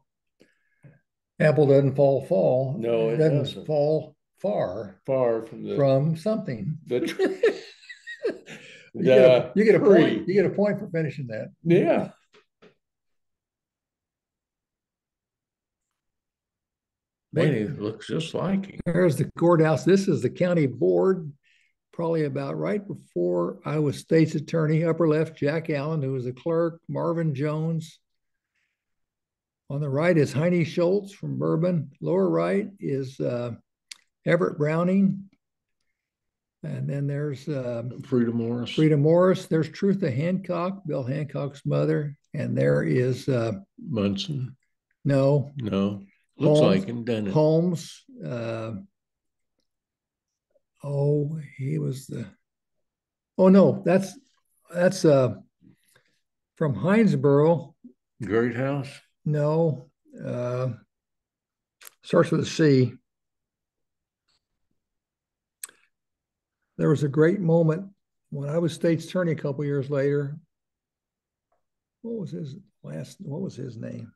apple doesn't fall. No, it doesn't. fall far from something. The you get a tree. point. You get a point for finishing that. Yeah. Man, he looks just like him. There's the courthouse. This is the county board, probably about right before I was state's attorney. Upper left, Jack Allen, who was the clerk, Marvin Jones. On the right is Heine Schultz from Bourbon. Lower right is Everett Browning. And then there's Frida Morris. Frida Morris. There's Trutha Hancock, Bill Hancock's mother. And there is Munson. No. Looks Holmes, like him, doesn't it? Holmes. He was the. Oh no, that's from Hinesboro. Great House. No, starts with a C. There was a great moment when I was state's attorney a couple years later. What was his name?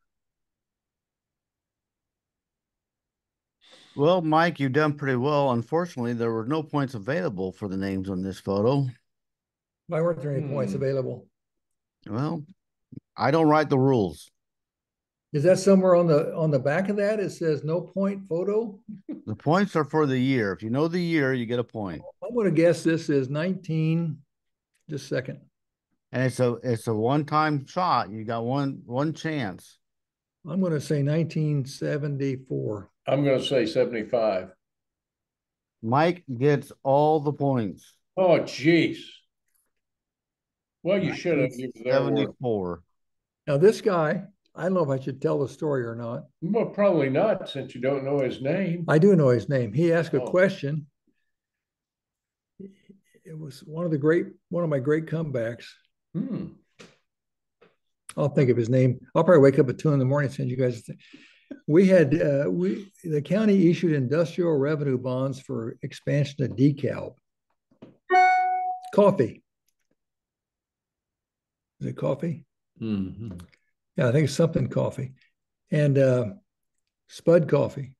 Well, Mike, you've done pretty well. Unfortunately, there were no points available for the names on this photo. Why weren't there any points available? Well, I don't write the rules. Is that somewhere on the back of that? It says no point photo. The points are for the year. If you know the year, you get a point. I'm going to guess this is 19. Just a second. And it's a one-time shot. You got one chance. I'm going to say 1974. I'm going to say 75. Mike gets all the points. Oh, geez. Well, you should have given that one. 74. Now, this guy, I don't know if I should tell the story or not. Well, probably not, since you don't know his name. I do know his name. He asked a question. It was one of my great comebacks. I'll think of his name. I'll probably wake up at 2 a.m. and send you guys. The county issued industrial revenue bonds for expansion of DeKalb. Coffee. Is it coffee? Mm-hmm. Yeah, I think it's something coffee. And Spud Coffee.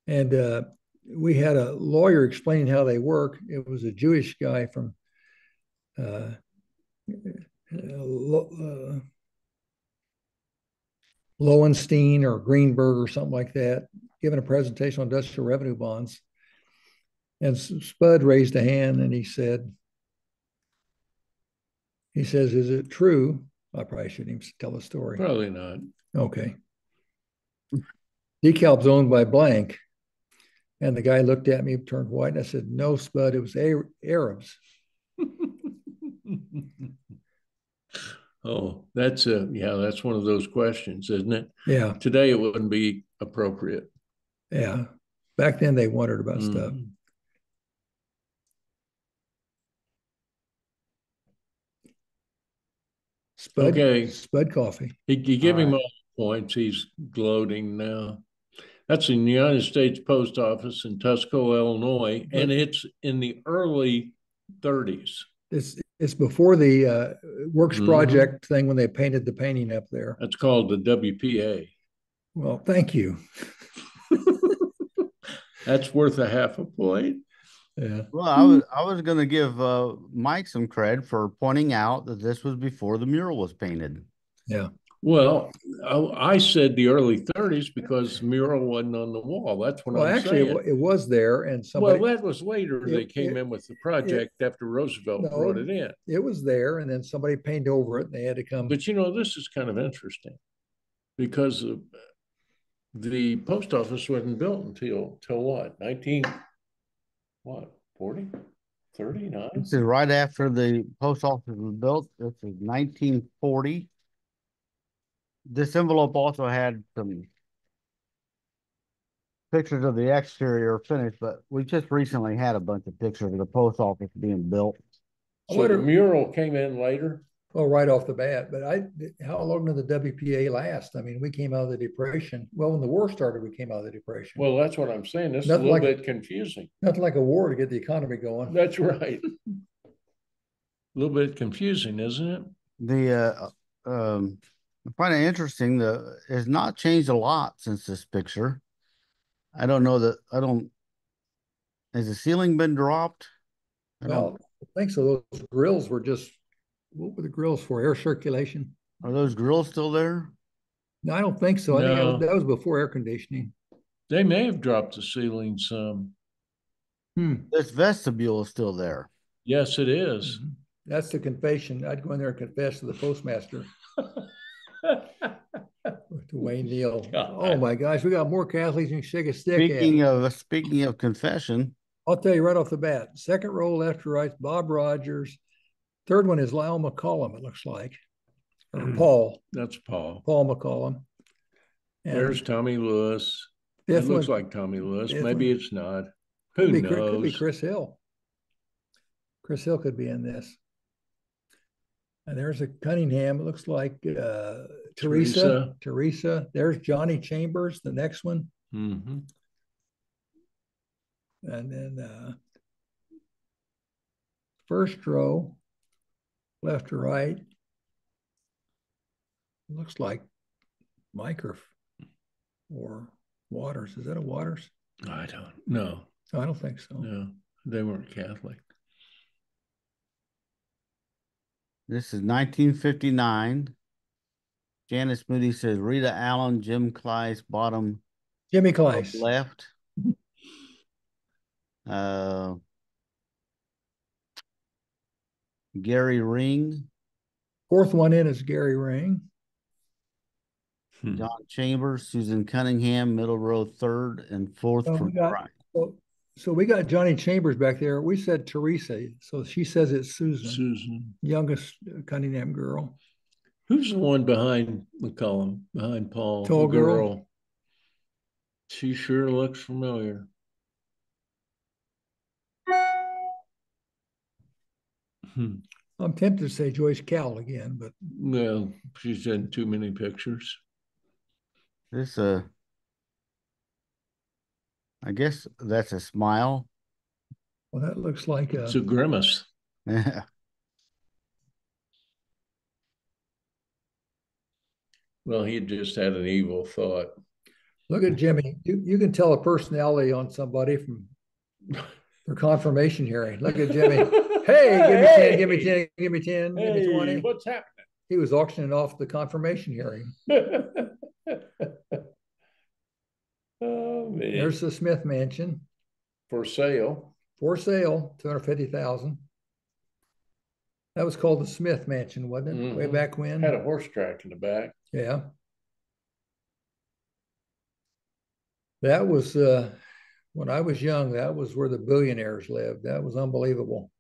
And we had a lawyer explaining how they work. It was a Jewish guy from Lowenstein or Greenberg or something like that, giving a presentation on industrial revenue bonds. And Spud raised a hand and he says, is it true? I probably shouldn't even tell the story. Probably not. Okay. DeKalb's owned by blank. And the guy looked at me, turned white, and I said, no, Spud, it was Arabs. Oh, that's one of those questions, isn't it? Yeah. Today it wouldn't be appropriate. Yeah. Back then they wondered about stuff. Spud Coffee. You give him all the points. He's gloating now. That's in the United States Post Office in Tuscola, Illinois, and it's in the early 30s. It's before the Works Project thing when they painted the painting up there. That's called the WPA. Well, thank you. That's worth a half a point. Yeah. Well, I was going to give Mike some credit for pointing out that this was before the mural was painted. Yeah. Well, I said the early 30s because the mural wasn't on the wall. That's what I'm saying. Actually, it was there, and somebody. Well, that was later. They came in with the project after Roosevelt brought it in. It was there, and then somebody painted over it, and they had to come. But this is kind of interesting because the post office wasn't built until what? 40? 39? This is right after the post office was built. This is 1940. This envelope also had some pictures of the exterior finish, but we just recently had a bunch of pictures of the post office being built. So the mural came in later? Well, right off the bat, but how long did the WPA last? I mean, we came out of the Depression. Well, when the war started, we came out of the Depression. Well, that's what I'm saying. This is a little bit confusing. Nothing like a war to get the economy going. That's right. A little bit confusing, isn't it? I find it interesting. It's not changed a lot since this picture. I don't know has the ceiling been dropped? I don't think so. Those grills were what were the grills for? Air circulation. Are those grills still there? No, I don't think so. I think that was before air conditioning. They may have dropped the ceiling some. This vestibule is still there. Yes, it is. Mm-hmm. That's the confession. I'd go in there and confess to the postmaster. To Wayne Neal. God. Oh my gosh, we got more Catholics than shake a stick. Speaking of confession, I'll tell you right off the bat. Second row left to right, Bob Rogers. Third one is Lyle McCollum, it looks like. Or Paul. That's Paul. Paul McCollum. And There's Tommy Lewis. It fifth looks one, like Tommy Lewis. fifth Maybe one. it's not. Who Could knows? be Chris Hill. Chris Hill could be in this. And there's a Cunningham. It looks like Teresa. There's Johnny Chambers, the next one. Mm-hmm. And then first row, left to right. Looks like Mike or Waters. Is that a Waters? I don't know. No, I don't think so. No, they weren't Catholic. This is 1959. Janice Moody says Rita Allen, Jim Clyce, bottom Jimmy Clyce. left. Gary Ring. Fourth one in is Gary Ring. John Chambers, Susan Cunningham, middle row third and fourth from the right. So we got Johnny Chambers back there. We said Teresa. So she says it's Susan. Susan. Youngest Cunningham girl. Who's the one behind McCollum, behind Paul? Tall the girl. She sure looks familiar. I'm tempted to say Joyce Cowell again, but well, she's in too many pictures. This I guess that's a smile. Well, that looks like it's a grimace. Yeah. Well, he just had an evil thought. Look at Jimmy. You can tell a personality on somebody from their confirmation hearing. Look at Jimmy. Hey, give me 10, give me 10, give me 20. What's happening? He was auctioning off the confirmation hearing. Oh, man. There's the Smith Mansion. For sale. For sale, $250,000. That was called the Smith Mansion, wasn't it? Mm-hmm. Way back when. Had a horse track in the back. Yeah. That was when I was young, that was where the billionaires lived. That was unbelievable.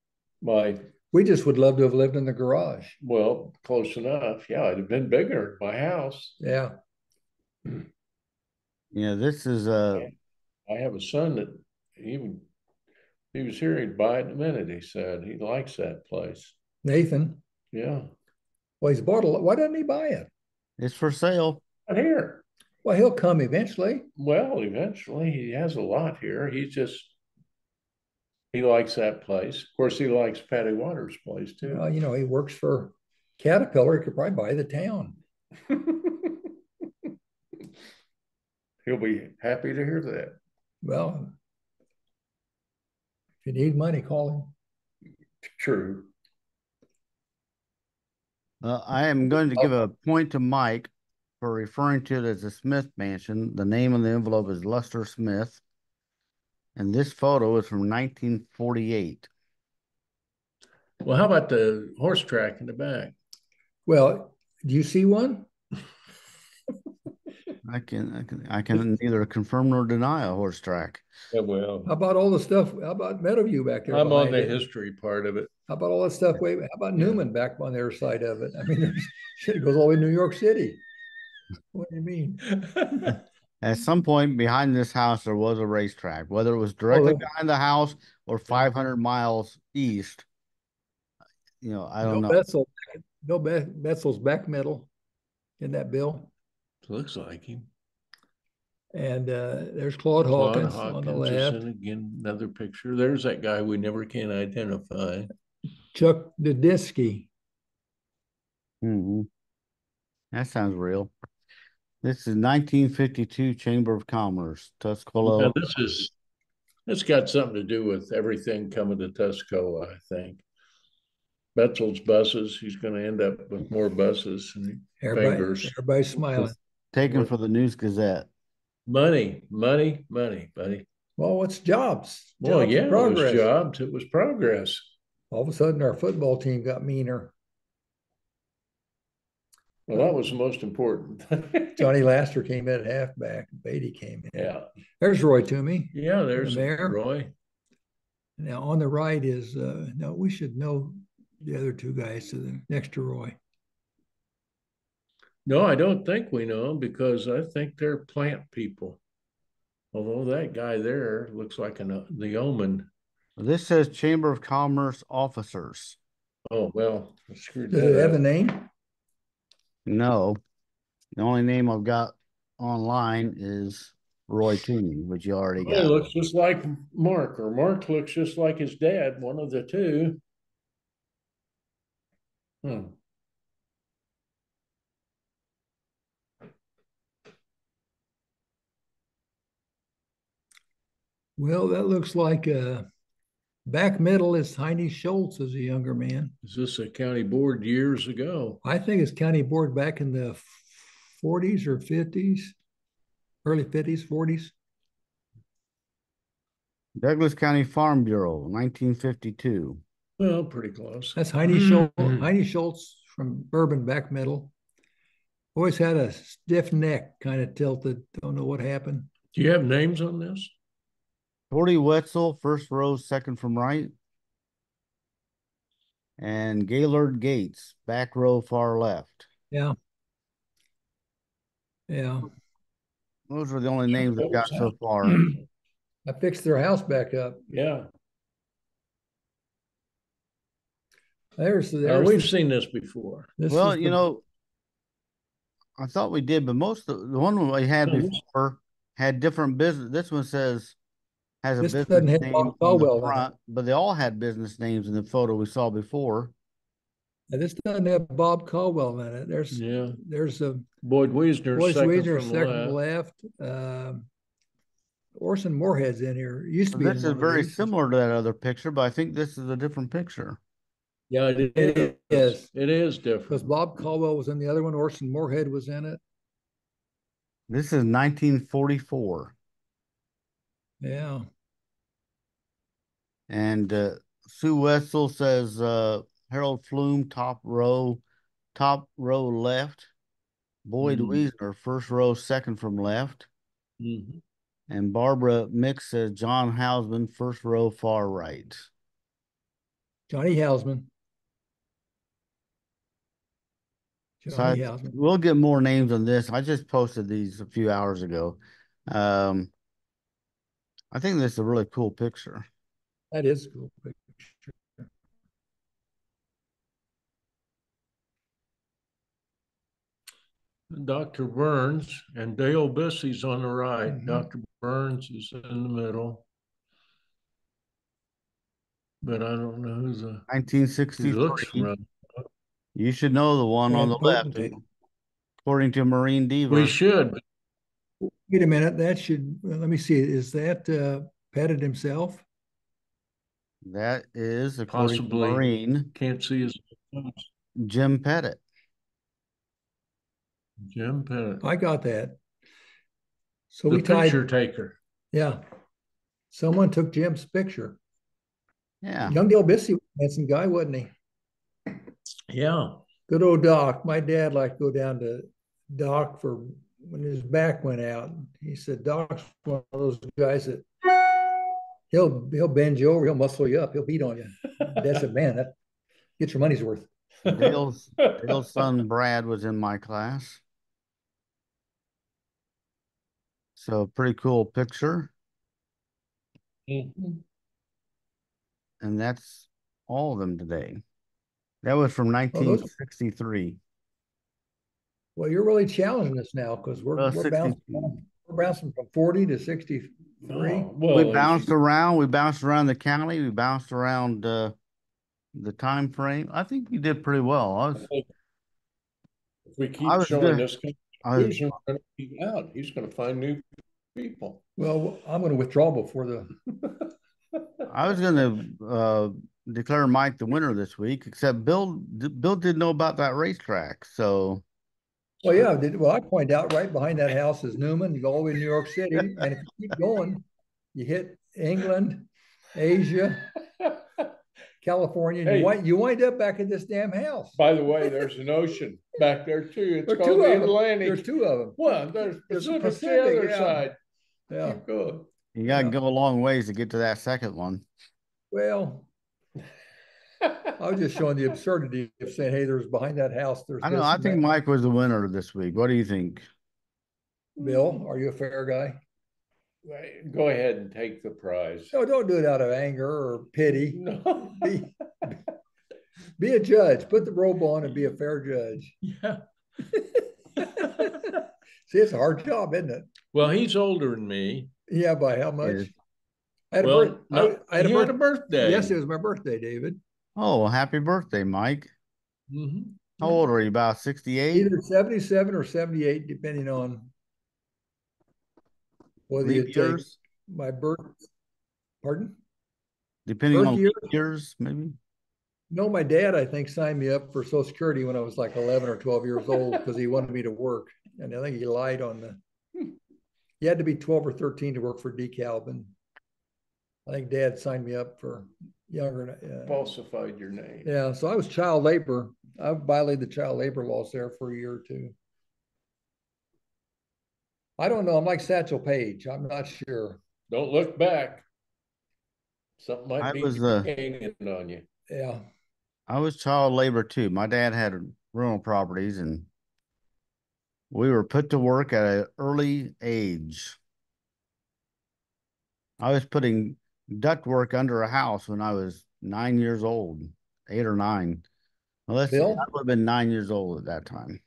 We just would love to have lived in the garage. Well, close enough. Yeah, it'd have been bigger than my house. Yeah. Yeah, this is I have a son that he was here, he'd buy it in a minute, he said. He likes that place. Nathan. Yeah. Well, he's bought a lot. Why doesn't he buy it? It's for sale. Not here. Well, he'll come eventually. Well, eventually. He has a lot here. He likes that place. Of course, he likes Patty Waters' place, too. Well, he works for Caterpillar. He could probably buy the town. He'll be happy to hear that. Well, if you need money, call him. True. I am going to give a point to Mike for referring to it as the Smith Mansion. The name on the envelope is Luster Smith. And this photo is from 1948. Well, how about the horse track in the back? Well, do you see one? I can neither confirm nor deny a horse track. Yeah, well. How about all the stuff? How about Meadowview back there? I'm on the history part of it. How about all that stuff? How about Newman back on their side of it? I mean, shit, it goes all the way to New York City. What do you mean? At some point behind this house, there was a racetrack, whether it was directly behind the house or 500 miles east. I don't know. Bill Betzel's back metal in that bill. Looks like him. And there's Claude Hawkins on the left. Again, another picture. There's that guy we never can identify. Chuck Dudisky. Mm-hmm. That sounds real. This is 1952 Chamber of Commerce, Tuscola. Now it's got something to do with everything coming to Tuscola, I think. Betzel's buses. He's going to end up with more buses and fingers. Everybody's smiling. Taken for the News Gazette. Money, buddy. Well, it's jobs. Well, yeah, it was jobs. It was progress. All of a sudden, our football team got meaner. Well, that was the most important. Johnny Laster came in at halfback. Beatty came in. Yeah. There's Roy Toomey. Yeah, there's Roy. Now, on the right is, we should know the other two guys to the next to Roy. No, I don't think we know them because I think they're plant people. Although that guy there looks like the yeoman. This says Chamber of Commerce officers. Oh, well, I screwed Does it that have up. a name? No, the only name I've got online is Roy Tooney, which you already Well, he got. looks just like Mark, or Mark looks just like his dad, one of the two. Hmm. Well, that looks like back middle is Heine Schultz as a younger man. Is this a county board years ago? I think it's county board back in the 40s or 50s, early 50s, 40s. Douglas County Farm Bureau, 1952. Well, pretty close. That's Heine Schultz, Heine Schultz from Bourbon back middle. Always had a stiff neck, kind of tilted. Don't know what happened. Do you have names on this? 40 Wetzel, first row, second from right. And Gaylord Gates, back row, far left. Yeah. Yeah. Those are the only names I've got so far. I fixed their house back up. Yeah. There's We've seen this before. Well, you know, I thought we did, but most of the one we had before had different business. This one says has a business name on the front, but they all had business names in the photo we saw before. Now, this doesn't have Bob Caldwell in it. There's a Boyd Wiesner, second left. Orson Moorhead's in here. Used to be. This is very similar to that other picture, but I think this is a different picture. Yeah, it is. It is different. Because Bob Caldwell was in the other one. Orson Moorhead was in it. This is 1944. Yeah. And Sue Wetzel says Harold Flume, top row left. Boyd Wiesner, first row, second from left. And Barbara Mix says John Hausman, first row, far right. Johnny Hausman. So we'll get more names on this. I just posted these a few hours ago. I think this is a really cool picture. That is a cool picture. Dr. Burns and Dale Bissie's on the right. Dr. Burns is in the middle. But I don't know who's 1963. He looks right. You should know the one on the left, according to Marine Diva. We should. Wait a minute. That should, let me see. Is that Pettit himself? That is, according to Marine. Can't see his Jim Pettit. Jim Pettit. I got that. So the we tied. Picture taker. Yeah. Someone took Jim's picture. Yeah. Young Dale Bissie was a handsome guy, wasn't he? Yeah. Good old Doc. My dad liked to go down to Doc for when his back went out. He said, Doc's one of those guys that he'll bend you over, he'll muscle you up, he'll beat on you. Dad said, man, that get your money's worth. Dale's son Brad was in my class. So pretty cool picture. And that's all of them today. That was from 1963. Well, you're really challenging us now because we're bouncing from 40 to 63. We bounced around. We bounced around the county. We bounced around the time frame. I think we did pretty well. If we keep showing this conclusion, we're going to keep out. He's going to find new people. Well, I'm going to withdraw before the. I was going to declare Mike the winner this week, except Bill didn't know about that racetrack. So. Well, yeah. Well, I point out right behind that house is Newman. You go all the way to New York City, and if you keep going, you hit England, Asia, California, and you wind up back at this damn house. By the way, there's an ocean back there too. It's called the Atlantic. There's two of them. One, there's Pacific, the other side. Yeah. Keep going. You got to go a long ways to get to that second one. Well, I was just showing the absurdity of saying, hey, there's behind that house, there's I know. this I and think that. Mike was the winner this week. What do you think? Bill, are you a fair guy? Go ahead and take the prize. No, don't do it out of anger or pity. No. Be a judge. Put the robe on and be a fair judge. Yeah. See, it's a hard job, isn't it? Well, he's older than me. Yeah, by how much? Yes. I had Well, I had he had a birthday. Yes, it was my birthday, David. Oh, happy birthday, Mike. Mm-hmm. How old are you? About 68? Either 77 or 78, depending on whether you Leap take years? my birth, pardon? Depending Birth on year? leap years, maybe? No, my dad, I think, signed me up for Social Security when I was like 11 or 12 years old because he wanted me to work. And I think he lied on you had to be 12 or 13 to work for DeKalb. And I think Dad signed me up for younger. Falsified your name. Yeah, so I was child labor. I violated the child labor laws there for a year or two. I don't know. I'm like Satchel Paige. I'm not sure. Don't look back. Something might be was, hanging on you. Yeah. I was child labor too. My dad had rental properties and we were put to work at an early age. I was putting ductwork under a house when I was 9 years old, 8 or 9. Well, let's see, I Bill? would have been 9 years old at that time.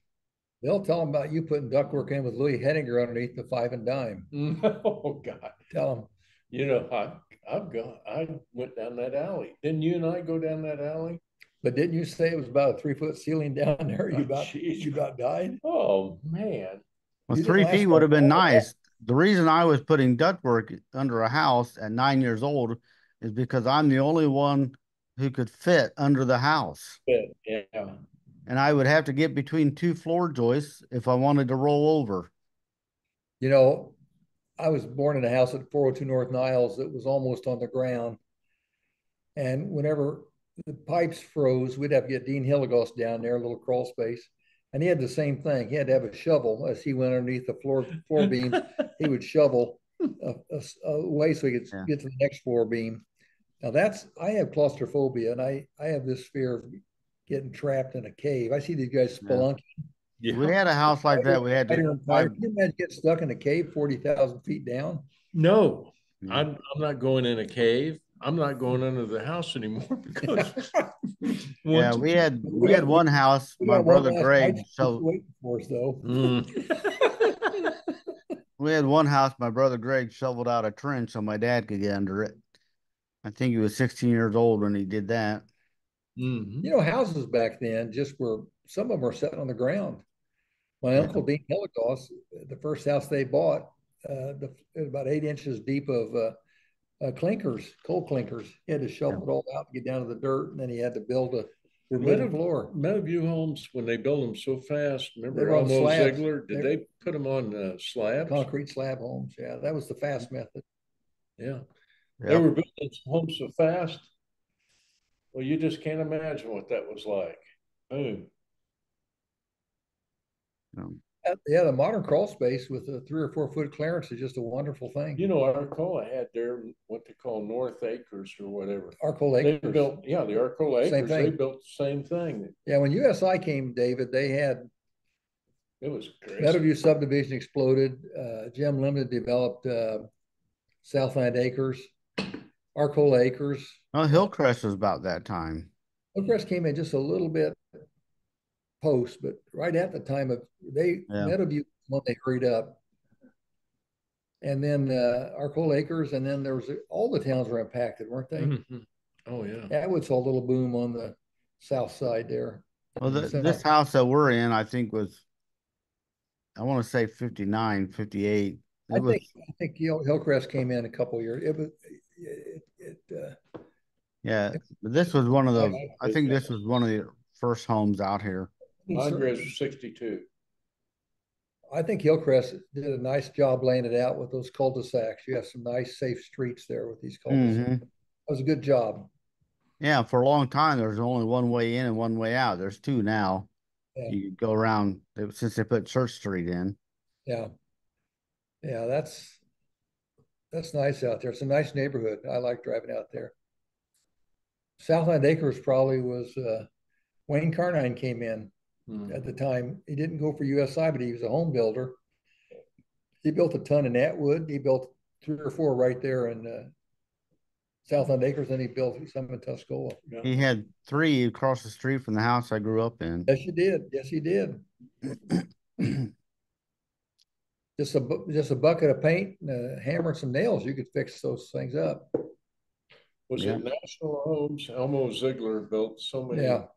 They'll tell them about you putting ductwork in with Louis Henninger underneath the 5 and dime. Oh God. Tell them. You know, I went down that alley. Didn't you and I go down that alley? But didn't you say it was about a 3-foot ceiling down there? Oh, You about died? Oh man. Well, You 3 didn't last feet would have been long. nice. The reason I was putting ductwork under a house at 9 years old is because I'm the only one who could fit under the house. Yeah. And I would have to get between 2 floor joists if I wanted to roll over. You know, I was born in a house at 402 North Niles that was almost on the ground. And whenever the pipes froze, we'd have to get Dean Hilligoss down there, a little crawl space. And he had the same thing. He had to have a shovel as he went underneath the floor beams. He would shovel a way so he could get to the next floor beam. Now I have claustrophobia, and I have this fear of getting trapped in a cave. I see these guys spelunking. Yeah. We had a house like that. We had to. Can you imagine getting stuck in a cave 40,000 feet down? No, I'm not going in a cave. I'm not going under the house anymore because yeah, we had one house. My brother Greg waiting for us though. We had one house. My brother Greg shoveled out a trench so my dad could get under it. I think he was 16 years old when he did that. Mm-hmm. You know, houses back then some of them were set on the ground. My uncle Dean Hilligoss, the first house they bought, about 8 inches deep of coal clinkers. He had to shovel it all out to get down to the dirt, and then he had to build a floor. Meadowview homes, when they build them so fast, remember Elmo Ziegler? Did they put them on slabs? Concrete slab homes, yeah. That was the fast method. Yeah. They were building homes so fast. Well, you just can't imagine what that was like. Boom. Yeah, the modern crawl space with a 3 or 4 foot clearance is just a wonderful thing. You know, Arcola had their what they call North Acres or whatever. Arcola Acres. They built, the Arcola Acres. They built the same thing. Yeah, when USI came, David, they had. It was crazy. Meadowview subdivision exploded. Jim Limited developed Southland Acres, Arcola Acres. Oh, Hillcrest was about that time. Hillcrest came in just a little bit post, but right at the time of Meadowview, when they hurried up, and then Arcola Acres, and then there was all the towns were impacted, weren't they? Mm-hmm. Oh yeah. Atwood saw a little boom on the south side there. Well, this house that we're in, I think was, I want to say 59, 58. I think Hillcrest came in a couple years. Yeah, but this was one of the. I think this was one of the first homes out here. Andres was 62. I think Hillcrest did a nice job laying it out with those cul-de-sacs. You have some nice, safe streets there with these cul-de-sacs. That was a good job. Yeah, for a long time, there was only one way in and one way out. There's 2 now. Yeah. You go around since they put Church Street in. Yeah. Yeah, that's nice out there. It's a nice neighborhood. I like driving out there. Southland Acres probably was Wayne Carnine came in Hmm. at the time. He didn't go for USI, but he was a home builder. He built a ton in Atwood. He built 3 or 4 right there in Southland Acres, and he built some in Tuscola. Yeah. He had 3 across the street from the house I grew up in. Yes, you did. Yes, he did. Just a bucket of paint, and a hammer, and some nails. You could fix those things up. Was Yeah. it National Homes? Elmo Ziegler built so many. Yeah.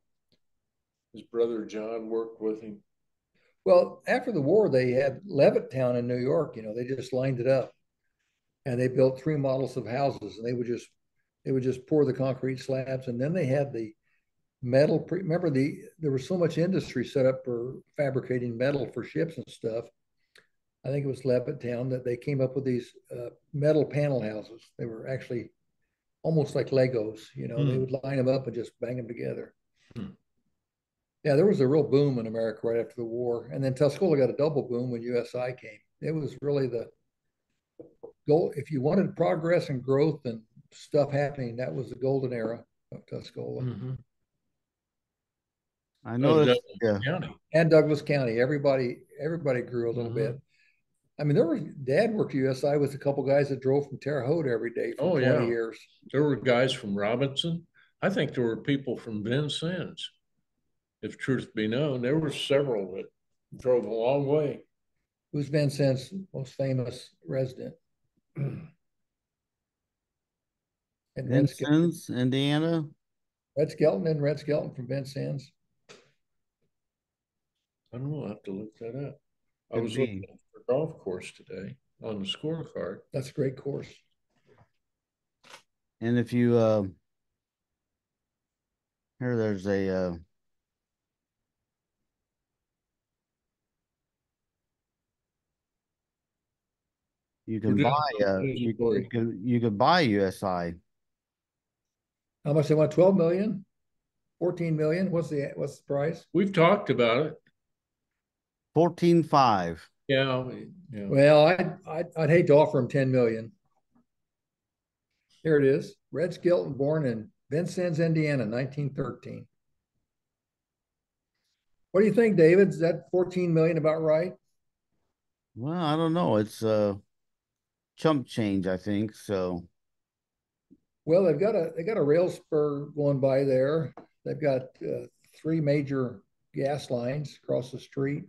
His brother John worked with him. Well, after the war, they had Levittown in New York. They just lined it up, and they built 3 models of houses, and they would just pour the concrete slabs, and then they had the metal. Remember, there was so much industry set up for fabricating metal for ships and stuff. I think it was Levittown that they came up with these metal panel houses. They were actually almost like Legos. They would line them up and just bang them together. Yeah, there was a real boom in America right after the war. And then Tuscola got a double boom when USI came. It was really the goal. If you wanted progress and growth and stuff happening, that was the golden era of Tuscola. Mm-hmm. I noticed, County. And Douglas County. Everybody grew a little bit. I mean, Dad worked USI with a couple guys that drove from Terre Haute every day for 20 years. There were guys from Robinson. I think there were people from Vincennes. If truth be known, there were several that drove a long way. Who's Vincennes' most famous resident? Vincennes, Indiana. Red Skelton from Vincennes. I don't know. I'll have to look that up. I was looking for golf course today on the scorecard. That's a great course. And if you here, there's a you can buy you could buy USI. How much they want? 12 million, 14 million. What's the price? We've talked about it. 14.5. Yeah. Well, I'd hate to offer him 10 million. Here it is. Red Skelton, born in Vincennes, Indiana, 1913. What do you think, David? Is that 14 million about right? Well, I don't know. It's chump change, I think. So well, they got a rail spur going by there. They've got 3 major gas lines across the street.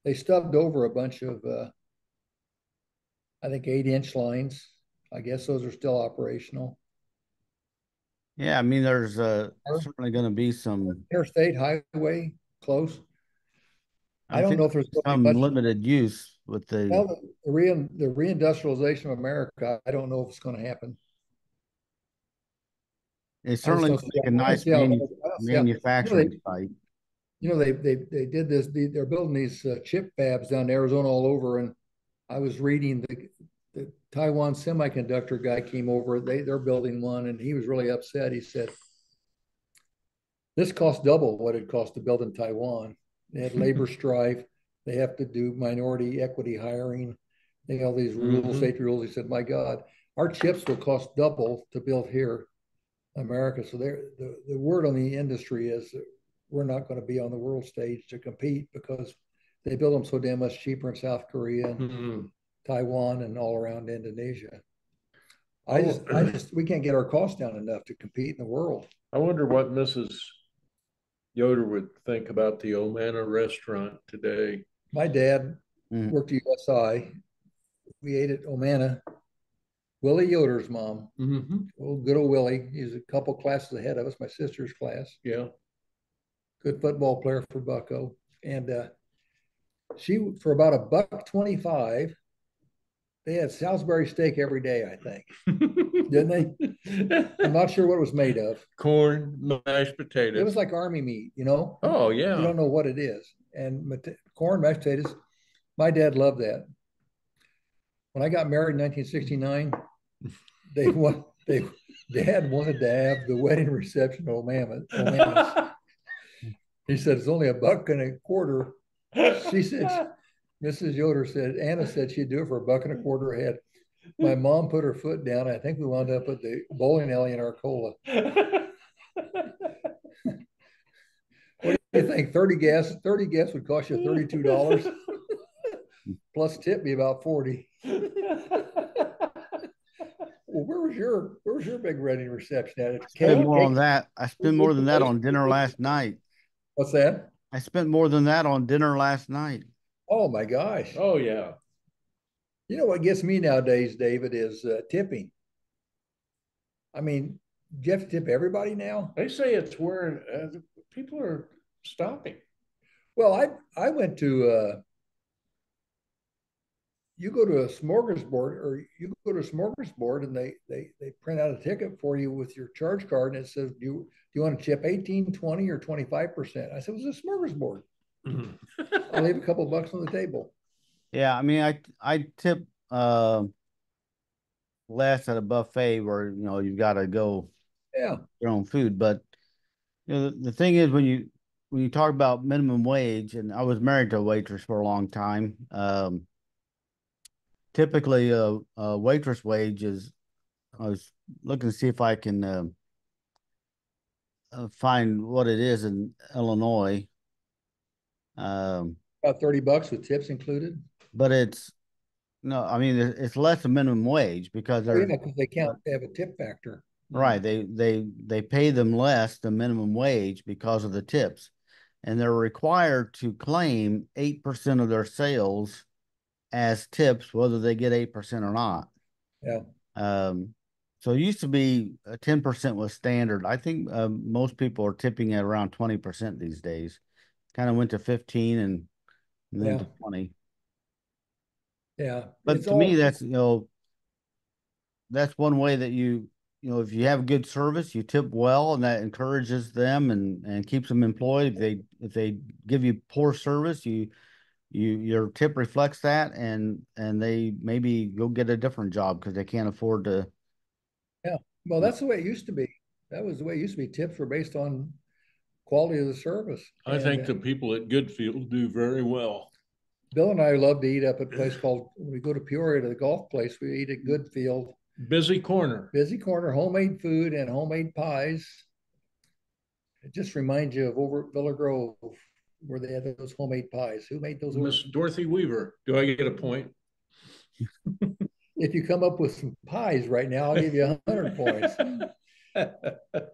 They stubbed over a bunch of I think 8-inch lines. I guess those are still operational. Yeah, I mean, there's certainly going to be some interstate highway close. I don't know if there's some limited use with the reindustrialization of America. I don't know if it's going to happen. It's certainly like a nice manufacturing site. They did this. They're building these chip fabs down in Arizona all over, and I was reading the Taiwan semiconductor guy came over. They're building one, and he was really upset. He said, "This costs double what it cost to build in Taiwan. They had labor strife. They have to do minority equity hiring. They have all these rules, safety rules." He said, "My God, our chips will cost double to build here, in America." So the word on the industry is we're not going to be on the world stage to compete because they build them so damn much cheaper in South Korea and Taiwan and all around Indonesia. We can't get our costs down enough to compete in the world. I wonder what Mrs. Yoder would think about the Omana restaurant today. My dad worked at USI. We ate at Omana. Willie Yoder's mom. Good old Willie. He's a couple classes ahead of us, my sister's class. Yeah. Good football player for Bucko. And she, for about $1.25, they had Salisbury steak every day, I think. Didn't they? I'm not sure what it was made of. Corn, mashed potatoes. It was like army meat, you know? Oh, yeah. You don't know what it is. And corn, mashed potatoes, my dad loved that. When I got married in 1969, Dad wanted to have the wedding reception at Omana's. He said, "It's only $1.25." She said, Mrs. Yoder said, Anna said she'd do it for $1.25 a head. My mom put her foot down. I think we wound up at the bowling alley in Arcola. think 30 gas would cost you $32 plus tip me about 40. Well, where was your big wedding reception at? I spent more on that. I spent more than that on dinner last night. What's that? I spent more than that on dinner last night. Oh my gosh. Oh yeah. You know what gets me nowadays, David, is tipping. I mean, do you have to tip everybody now? They say it's where people are stopping. Well, I went to you go to a smorgasbord and they print out a ticket for you with your charge card and it says, do you want to tip 18, 20, or 25%? I said, it was a smorgasbord. I'll leave a couple of bucks on the table. Yeah, I mean, I tip less at a buffet where you've got to go your own food. But the thing is, when you talk about minimum wage, and I was married to a waitress for a long time. Typically, a waitress wage is. I was looking to see if I can find what it is in Illinois. About $30 with tips included. But it's no, I mean it's less than minimum wage because because they have a tip factor. Right. They pay them less than minimum wage because of the tips. And they're required to claim 8% of their sales as tips, whether they get 8% or not. Yeah. So it used to be 10% was standard. I think most people are tipping at around 20% these days. Kind of went to 15 and then to 20. Yeah. But to me, that's that's one way that if you have good service, you tip well, and that encourages them and keeps them employed. If they give you poor service, your tip reflects that, and they maybe go get a different job because they can't afford to. Yeah, well, that's the way it used to be. That was the way it used to be. Tips were based on quality of the service. I think the people at Goodfield do very well. Bill and I love to eat up at a place called, when we go to Peoria to the golf place, we eat at Goodfield. Busy Corner, homemade food and homemade pies. It just reminds you of over at Villa Grove where they had those homemade pies. Who made those? Miss Dorothy Weaver. Do I get a point? If you come up with some pies right now, I'll give you 100 points.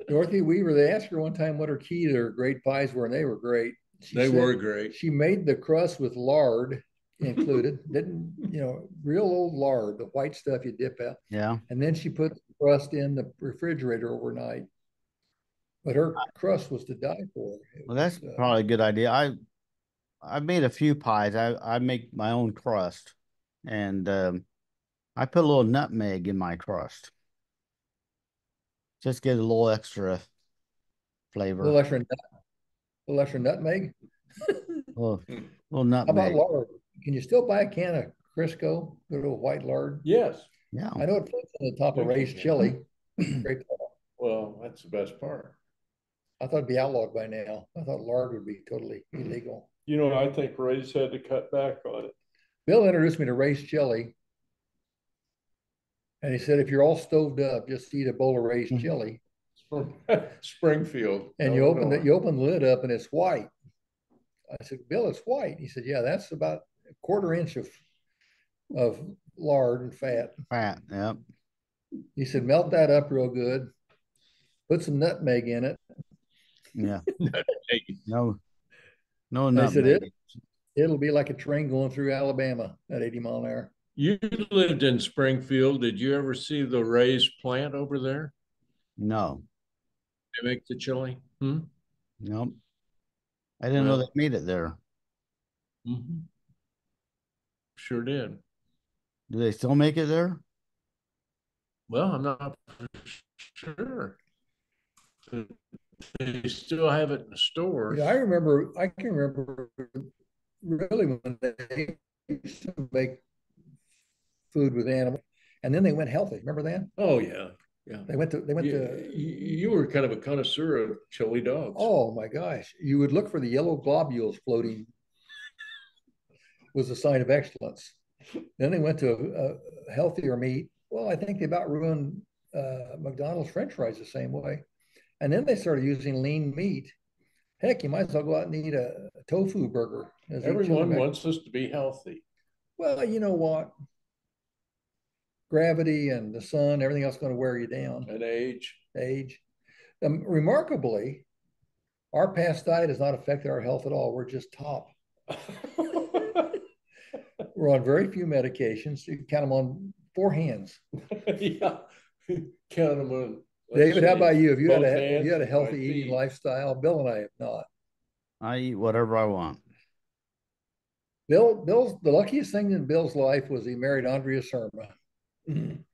Dorothy Weaver, they asked her one time what her key to her great pies were, and they were great. They were great. She made the crust with lard included, real old lard, the white stuff you dip out. Yeah. And then she put the crust in the refrigerator overnight. But her crust was to die for. Well, that's probably a good idea. I made a few pies. I make my own crust, and I put a little nutmeg in my crust. Just get a little extra flavor. A little extra nutmeg. little nutmeg. How about lard? Can you still buy a can of Crisco, good old white lard? Yes. Yeah. I know it puts on the top of raised chili. Great. Well, that's the best part. I thought it'd be outlawed by now. I thought lard would be totally illegal. I think Ray's had to cut back on it. Bill introduced me to raised chili. And he said, if you're all stoved up, just eat a bowl of raised chili. Springfield. And you open the lid up and it's white. I said, Bill, it's white. He said, yeah, that's about a quarter inch of lard and fat. Yep. He said, melt that up real good. Put some nutmeg in it. Yeah. No nutmeg. I said, it'll be like a train going through Alabama at 80 mile an hour. You lived in Springfield. Did you ever see the Ray's plant over there? No. They make the chili? Nope. I didn't know they made it there. Mm-hmm. Sure did. Do they still make it there? Well, I'm not sure. They still have it in the stores. I can remember really when they used to make food with animals, and then they went healthy. Remember that? Oh yeah, yeah. They went to. You were kind of a connoisseur of chili dogs. Oh my gosh! You would look for the yellow globules floating. Was a sign of excellence. Then they went to a healthier meat. Well, I think they about ruined McDonald's French fries the same way. And then they started using lean meat. Heck, you might as well go out and eat a tofu burger. Everyone wants us to be healthy. Well, you know what? Gravity and the sun, everything else is going to wear you down. And age. Remarkably, our past diet has not affected our health at all. We're just top. We're on very few medications. You can count them on 4 hands. Yeah, count them on. David, how about you? Have you had a healthy eating lifestyle? Bill and I have not. I eat whatever I want. Bill's the luckiest thing in Bill's life was he married Andrea Surma. And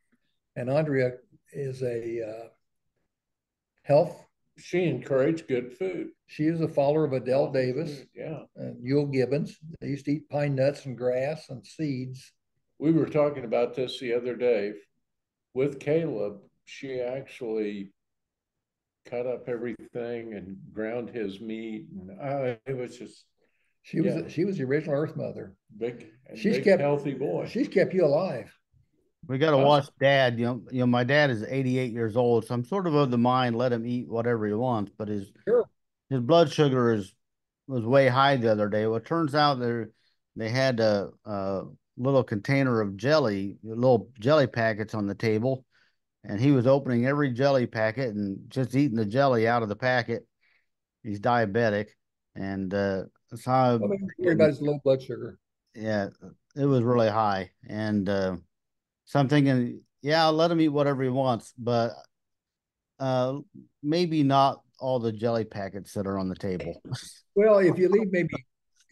Andrea is a health. She encouraged good food. She is a follower of Adele Davis. Yeah. And Yule Gibbons. They used to eat pine nuts and grass and seeds. We were talking about this the other day with Caleb. She actually cut up everything and ground his meat, and it was just. She was the original Earth Mother. Big healthy boy. She's kept you alive. We got to watch Dad. You know, my dad is 88 years old, so I'm sort of the mind, let him eat whatever he wants. But his blood sugar was way high the other day. Well, it turns out they had a little container of jelly, little jelly packets on the table, and he was opening every jelly packet and just eating the jelly out of the packet. He's diabetic, and so everybody's low blood sugar. Yeah, it was really high, and so I'm thinking, yeah, I'll let him eat whatever he wants, but maybe not all the jelly packets that are on the table. Well, if you leave maybe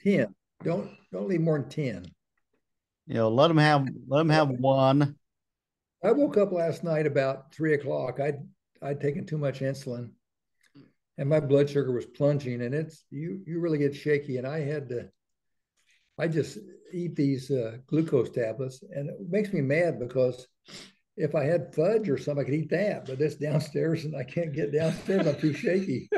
10, don't leave more than 10. You know, let him have one. I woke up last night about 3 o'clock. I'd taken too much insulin, and my blood sugar was plunging, and you really get shaky. And I just eat these glucose tablets, and it makes me mad because if I had fudge or something, I could eat that, but it's downstairs and I can't get downstairs. I'm too shaky.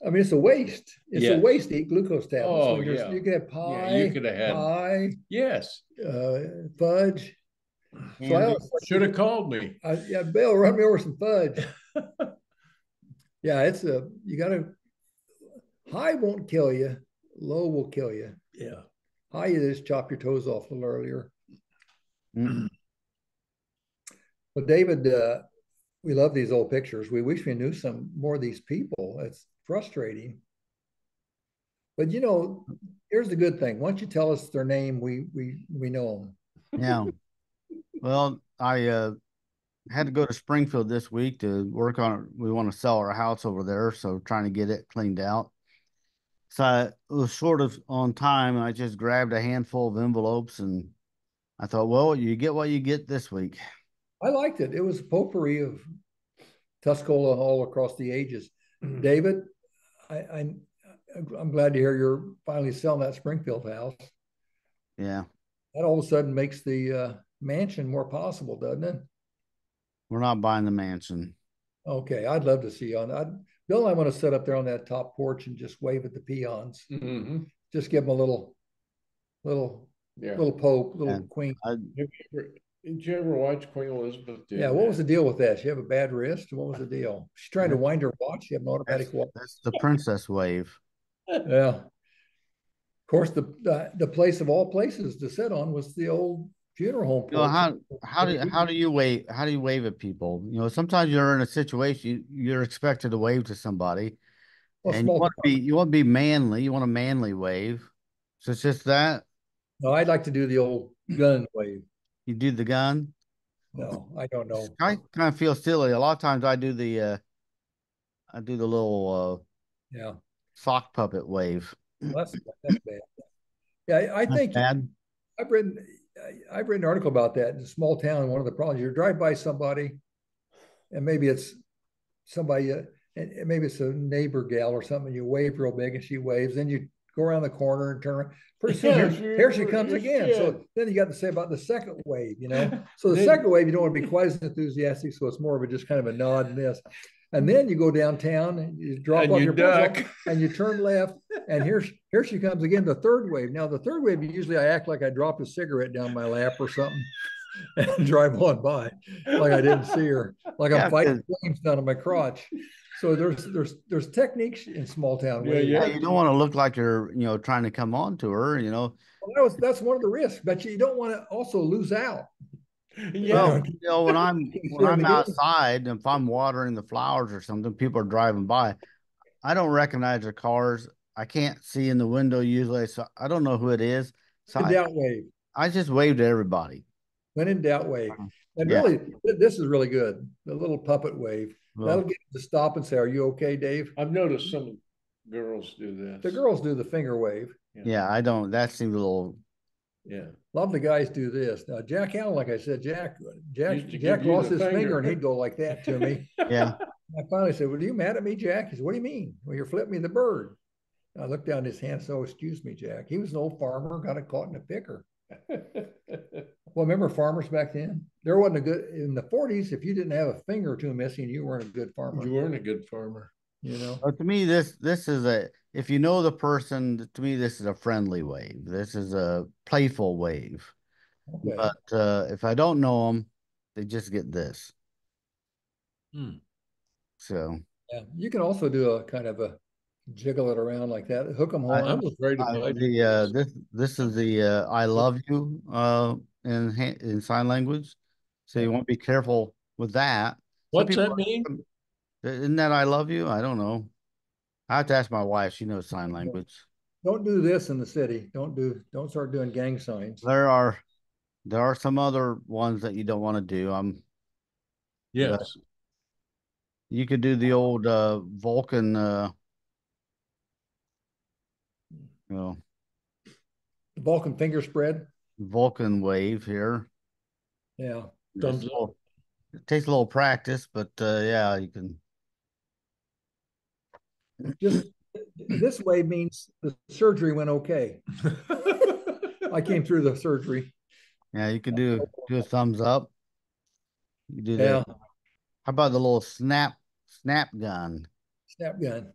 I mean, it's a waste. It's a waste to eat glucose tablets. Oh, yeah. You could have pie. Yeah, you could have had pie. Yes. Fudge. So should have called me. Bill, run me over some fudge. Yeah, you got to, high won't kill you. Low will kill you. Yeah. High, you just chop your toes off a little earlier. Mm-hmm. Well, David, we love these old pictures. We wish we knew some more of these people. It's frustrating. But you know, here's the good thing. Once you tell us their name, we know them. Yeah. Well, I had to go to Springfield this week to work on it. We want to sell our house over there, so trying to get it cleaned out. So I was sort of on time, and I just grabbed a handful of envelopes, and I thought, well, you get what you get this week. I liked it. It was a potpourri of Tuscola all across the ages. David, I'm glad to hear you're finally selling that Springfield house. Yeah. That all of a sudden makes the mansion more possible, doesn't it? We're not buying the mansion. Okay, I'd love to see you on that. Bill and I want to sit up there on that top porch and just wave at the peons. Mm-hmm. Just give them a little poke, queen. Did you ever watch Queen Elizabeth? What was the deal with that? She have a bad wrist? What was the deal? She's trying to wind her watch. She have an automatic watch. That's the princess wave. Yeah. Of course, the place of all places to sit on was the old funeral home. You know, how do you wave? How do you wave at people? You know, sometimes you're in a situation you're expected to wave to somebody, and you want to be manly. You want a manly wave. So it's just that. No, I'd like to do the old gun wave. You do the gun? No, I don't know. I kind of feel silly. A lot of times I do the little sock puppet wave. Well, that's bad. Yeah, I think bad. I've written an article about that in a small town. One of the problems, you drive by somebody, and maybe it's somebody, and maybe it's a neighbor gal or something. You wave real big, and she waves. Then you go around the corner and turn around. Pretty soon, here she comes again. So then you got to say about the second wave, you know. So the second wave, you don't want to be quite as enthusiastic, so it's more of just kind of a nod and this. And then you go downtown and you drop off your duck and you turn left, and here she comes again, the third wave. Now the third wave, usually I act like I dropped a cigarette down my lap or something and drive on by like I didn't see her, like I'm fighting flames down on my crotch. So there's techniques in small town. Yeah, ways. yeah. You don't want to look like you're, trying to come on to her, Well, that's one of the risks, but you don't want to also lose out. Yeah. Well, when I'm Again. outside, if I'm watering the flowers or something, people are driving by. I don't recognize their cars. I can't see in the window usually, so I don't know who it is. So In doubt, wave. I just wave to everybody. When in doubt, wave. And Yeah. really, this is really good. The little puppet wave. Well, That'll get them to stop and say, "Are you okay, Dave?" I've noticed some girls do this. The girls do the finger wave. yeah, I don't. That seems a little. Yeah. A lot of the guys do this. Now, Jack Allen, like I said, Jack Used to give you lost the his finger finger. and he'd go like that to me. Yeah. I finally said, "Well, are you mad at me, Jack?" He said, "What do you mean?" "Well, you're flipping me the bird." I looked down his hand, so excuse me, Jack. He was an old farmer, got it caught in a picker. Well, remember farmers back then? There wasn't a good in the 40s. If you didn't have a finger or two missing, you weren't a good farmer. You weren't a good farmer. But to me, this is if you know the person, to me, this is a friendly wave. This is a playful wave. Okay. But if I don't know them, they just get this. So Yeah, you can also do a kind of a jiggle it around like that, hook 'em horn. I'm afraid of my this is the I love you in sign language. So you want to be careful with that. What's that mean? Isn't that I love you? I don't know. I have to ask my wife. She knows sign language. Don't do this in the city. Don't start doing gang signs. There are some other ones that you don't want to do. Yes. You could do the old Vulcan Vulcan finger spread. Vulcan wave here. Yeah. It takes a little practice, but yeah, you can. Just this way means the surgery went okay. I came through the surgery. Yeah, you could do a thumbs up. You do that. Yeah. How about the little snap gun? Snap gun.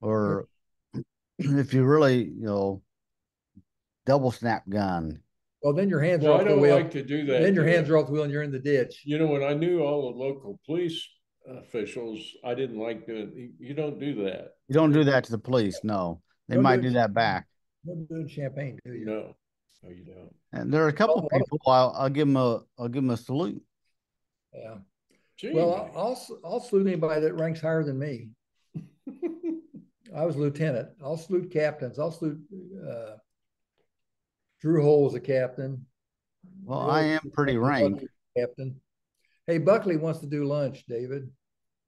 Or if you really, double snap gun. Well, then your hands Well, are I off the don't wheel. like to do that. Then your hands are off the wheel and you're in the ditch. When I knew all the local police officials, I didn't like doing. You don't do that. You don't do that to the police. No, they Don't might do do that back. Don't do it in Champaign, do you? No, you don't. And there are a couple of people. I'll give them a salute. Yeah. Gee, Well, I'll salute anybody that ranks higher than me. I was lieutenant. I'll salute captains. I'll salute Drew Hole was a captain. Well, I am pretty ranked. Captain. Hey, Buckley wants to do lunch, David.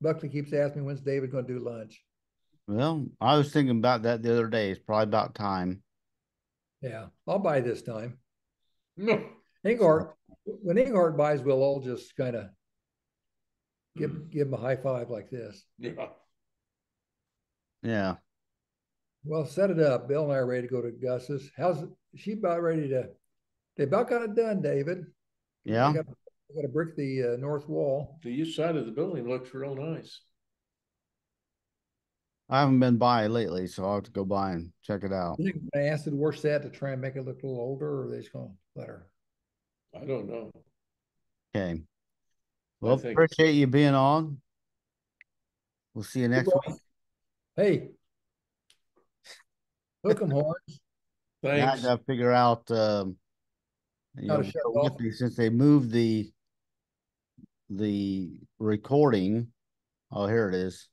Buckley keeps asking me, when's David going to do lunch? Well, I was thinking about that the other day. It's probably about time. Yeah, I'll buy this time. no. Englehardt, when Englehardt buys, we'll all just kind of give him a high five like this. Yeah. Yeah. Well, set it up. Bill and I are ready to go to Gus's. She about ready to? They about got it done, David. Yeah. They got to brick the north wall. The east side of the building looks real nice. I haven't been by lately, so I'll have to go by and check it out. You think I asked to wash that to try and make it look a little older, or are they just going to let her? I don't know. Okay. Well, appreciate you being on. We'll see you next week. Hey, hook 'em horns. Thanks. I gotta figure out How to shut it off. since they moved the recording. Oh, here it is.